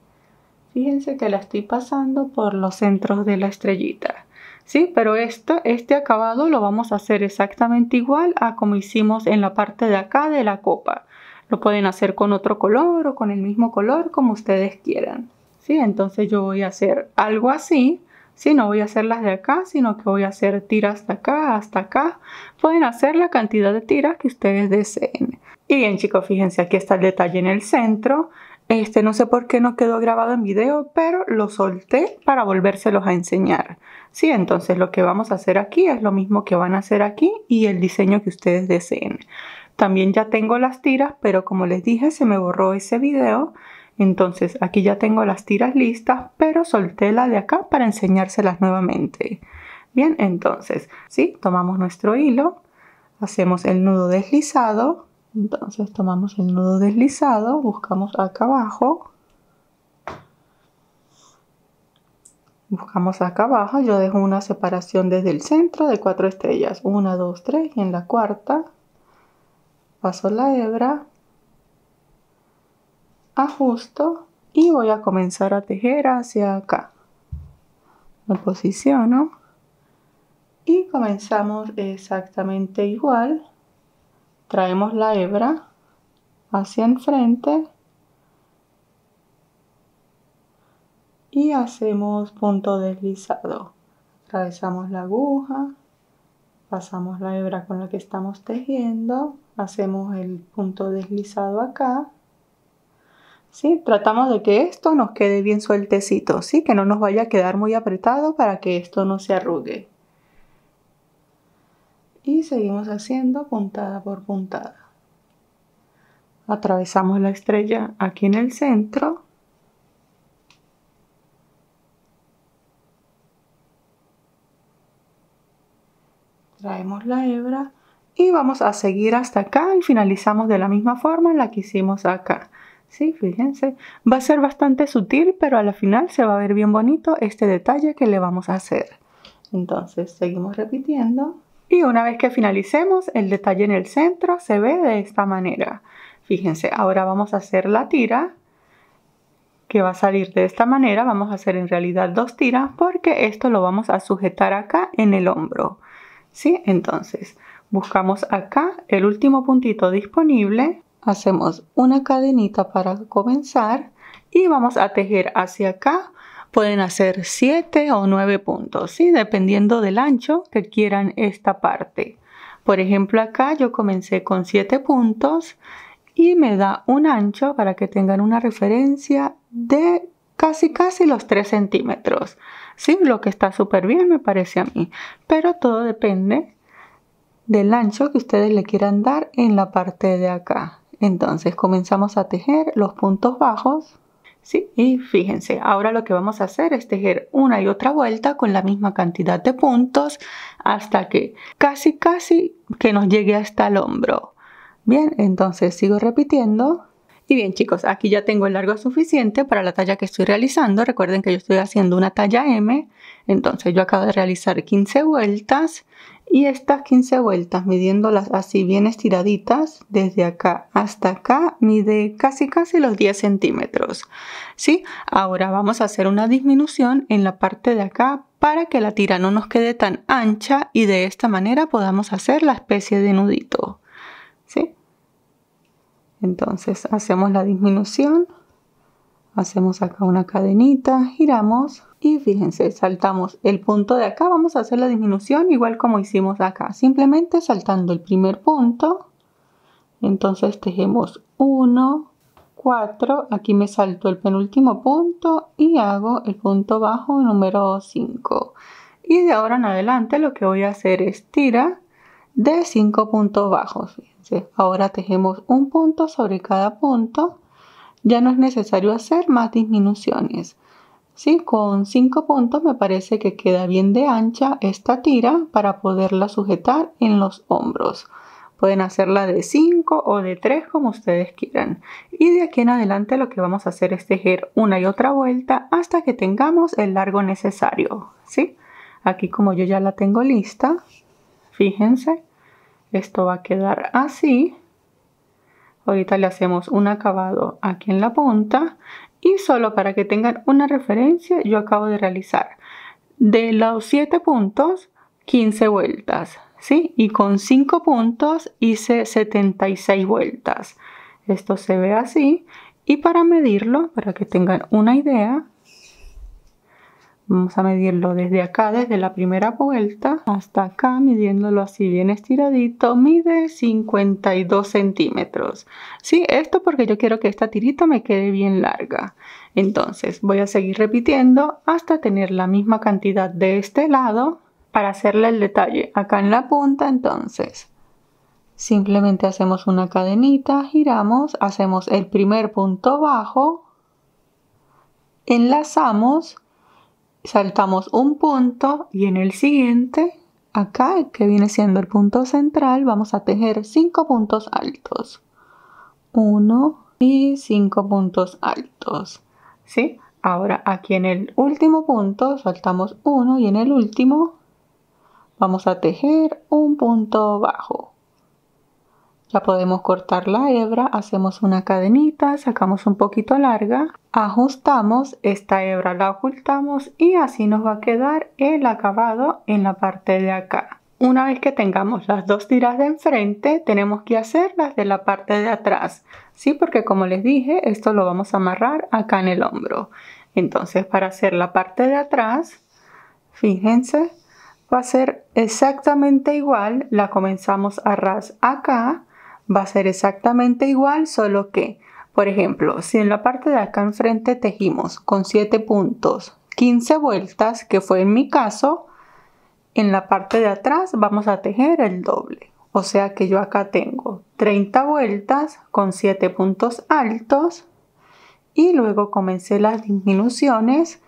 Fíjense que la estoy pasando por los centros de la estrellita. Sí, pero este acabado lo vamos a hacer exactamente igual a como hicimos en la parte de acá de la copa. Lo pueden hacer con otro color o con el mismo color como ustedes quieran. Sí, entonces yo voy a hacer algo así. Sí, no voy a hacer las de acá, sino que voy a hacer tiras de acá hasta acá. Pueden hacer la cantidad de tiras que ustedes deseen. Y bien chicos, fíjense, aquí está el detalle en el centro. No sé por qué no quedó grabado en video, pero lo solté para volvérselos a enseñar. Sí, entonces lo que vamos a hacer aquí es lo mismo que van a hacer aquí y el diseño que ustedes deseen. También ya tengo las tiras, pero como les dije, se me borró ese video. Entonces aquí ya tengo las tiras listas, pero solté la de acá para enseñárselas nuevamente. Bien, entonces, sí, tomamos nuestro hilo, hacemos el nudo deslizado. Entonces tomamos el nudo deslizado, buscamos acá abajo. Buscamos acá abajo, yo dejo una separación desde el centro de 4 estrellas. 1, 2, 3 y en la cuarta paso la hebra, ajusto y voy a comenzar a tejer hacia acá. Me posiciono y comenzamos exactamente igual. Traemos la hebra hacia enfrente y hacemos punto deslizado. Atravesamos la aguja, pasamos la hebra con la que estamos tejiendo, hacemos el punto deslizado acá. ¿Sí? Tratamos de que esto nos quede bien sueltecito, ¿sí? Que no nos vaya a quedar muy apretado para que esto no se arrugue. Y seguimos haciendo puntada por puntada. Atravesamos la estrella aquí en el centro. Traemos la hebra y vamos a seguir hasta acá y finalizamos de la misma forma en la que hicimos acá. Sí, fíjense, va a ser bastante sutil, pero a la final se va a ver bien bonito este detalle que le vamos a hacer. Entonces seguimos repitiendo y una vez que finalicemos, el detalle en el centro se ve de esta manera. Fíjense, ahora vamos a hacer la tira que va a salir de esta manera. Vamos a hacer en realidad 2 tiras porque esto lo vamos a sujetar acá en el hombro. ¿Sí? Entonces buscamos acá el último puntito disponible. Hacemos una cadenita para comenzar y vamos a tejer hacia acá. Pueden hacer 7 o 9 puntos, ¿sí? Dependiendo del ancho que quieran esta parte. Por ejemplo, acá yo comencé con 7 puntos y me da un ancho, para que tengan una referencia, de casi los 3 centímetros. ¿Sí? Lo que está súper bien me parece a mí. Pero todo depende del ancho que ustedes le quieran dar en la parte de acá. Entonces comenzamos a tejer los puntos bajos, ¿sí? Y fíjense, ahora lo que vamos a hacer es tejer una y otra vuelta con la misma cantidad de puntos hasta que casi que nos llegue hasta el hombro. Bien, entonces sigo repitiendo. Y bien, chicos, aquí ya tengo el largo suficiente para la talla que estoy realizando. Recuerden que yo estoy haciendo una talla M. Entonces yo acabo de realizar 15 vueltas. Y estas 15 vueltas, midiéndolas así bien estiraditas, desde acá hasta acá, mide casi los 10 centímetros. ¿Sí? Ahora vamos a hacer una disminución en la parte de acá para que la tira no nos quede tan ancha y de esta manera podamos hacer la especie de nudito. ¿Sí? Entonces hacemos la disminución, hacemos acá una cadenita, giramos y fíjense, saltamos el punto de acá. Vamos a hacer la disminución igual como hicimos acá, simplemente saltando el primer punto. Entonces tejemos 1, 4, aquí me salto el penúltimo punto y hago el punto bajo número 5. Y de ahora en adelante lo que voy a hacer es tira de 5 puntos bajos. Fíjense, ahora tejemos un punto sobre cada punto. Ya no es necesario hacer más disminuciones. ¿Sí? Con 5 puntos me parece que queda bien de ancha esta tira para poderla sujetar en los hombros. Pueden hacerla de 5 o de 3 como ustedes quieran. Y de aquí en adelante lo que vamos a hacer es tejer una y otra vuelta hasta que tengamos el largo necesario. ¿Sí? Aquí como yo ya la tengo lista, fíjense, esto va a quedar así. Ahorita le hacemos un acabado aquí en la punta. Y solo para que tengan una referencia, yo acabo de realizar de los 7 puntos 15 vueltas, ¿sí? Y con 5 puntos hice 76 vueltas. Esto se ve así. Y para medirlo, para que tengan una idea, vamos a medirlo desde acá, desde la primera vuelta hasta acá, midiéndolo así bien estiradito, mide 52 centímetros. Sí, esto porque yo quiero que esta tirita me quede bien larga. Entonces voy a seguir repitiendo hasta tener la misma cantidad de este lado para hacerle el detalle acá en la punta. Entonces simplemente hacemos una cadenita, giramos, hacemos el primer punto bajo, enlazamos, saltamos un punto y en el siguiente, acá que viene siendo el punto central, vamos a tejer 5 puntos altos. 1 y 5 puntos altos. ¿Sí? Ahora aquí en el último punto saltamos 1 y en el último vamos a tejer un punto bajo. Ya podemos cortar la hebra, hacemos una cadenita, sacamos un poquito larga, ajustamos, esta hebra la ocultamos y así nos va a quedar el acabado en la parte de acá. Una vez que tengamos las dos tiras de enfrente, tenemos que hacer las de la parte de atrás, ¿sí? Porque como les dije, esto lo vamos a amarrar acá en el hombro. Entonces, para hacer la parte de atrás, fíjense, va a ser exactamente igual, la comenzamos a ras acá, va a ser exactamente igual, solo que, por ejemplo, si en la parte de acá enfrente tejimos con 7 puntos 15 vueltas, que fue en mi caso, en la parte de atrás vamos a tejer el doble. O sea que yo acá tengo 30 vueltas con 7 puntos altos y luego comencé las disminuciones.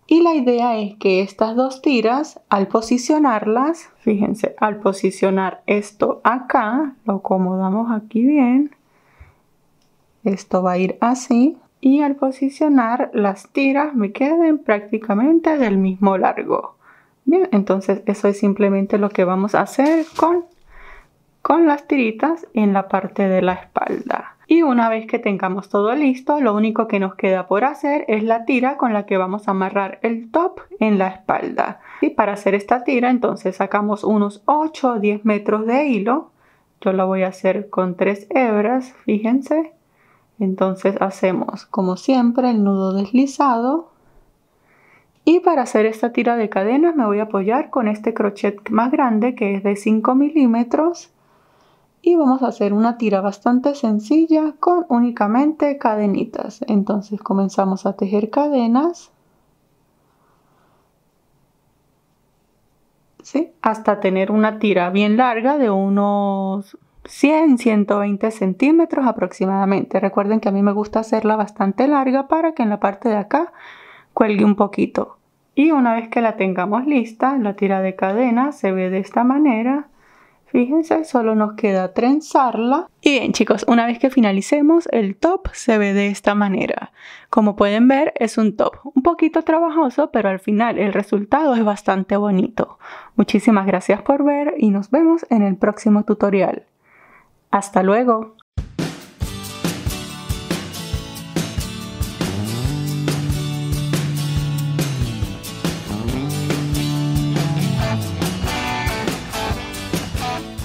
Y la idea es que estas dos tiras, al posicionarlas, fíjense, al posicionar esto acá, lo acomodamos aquí bien. Esto va a ir así. Y al posicionar las tiras me queden prácticamente del mismo largo. Bien, entonces eso es simplemente lo que vamos a hacer con las tiritas en la parte de la espalda. Y una vez que tengamos todo listo, lo único que nos queda por hacer es la tira con la que vamos a amarrar el top en la espalda. Y para hacer esta tira, entonces sacamos unos 8 o 10 metros de hilo. Yo lo voy a hacer con 3 hebras, fíjense. Entonces hacemos, como siempre, el nudo deslizado. Y para hacer esta tira de cadenas me voy a apoyar con este crochet más grande, que es de 5 milímetros. Y vamos a hacer una tira bastante sencilla con únicamente cadenitas. Entonces comenzamos a tejer cadenas, ¿sí? Hasta tener una tira bien larga de unos 100-120 centímetros aproximadamente. Recuerden que a mí me gusta hacerla bastante larga para que en la parte de acá cuelgue un poquito. Y una vez que la tengamos lista, la tira de cadena se ve de esta manera. Fíjense, solo nos queda trenzarla. Y bien chicos, una vez que finalicemos, el top se ve de esta manera. Como pueden ver, es un top un poquito trabajoso, pero al final el resultado es bastante bonito. Muchísimas gracias por ver y nos vemos en el próximo tutorial. ¡Hasta luego!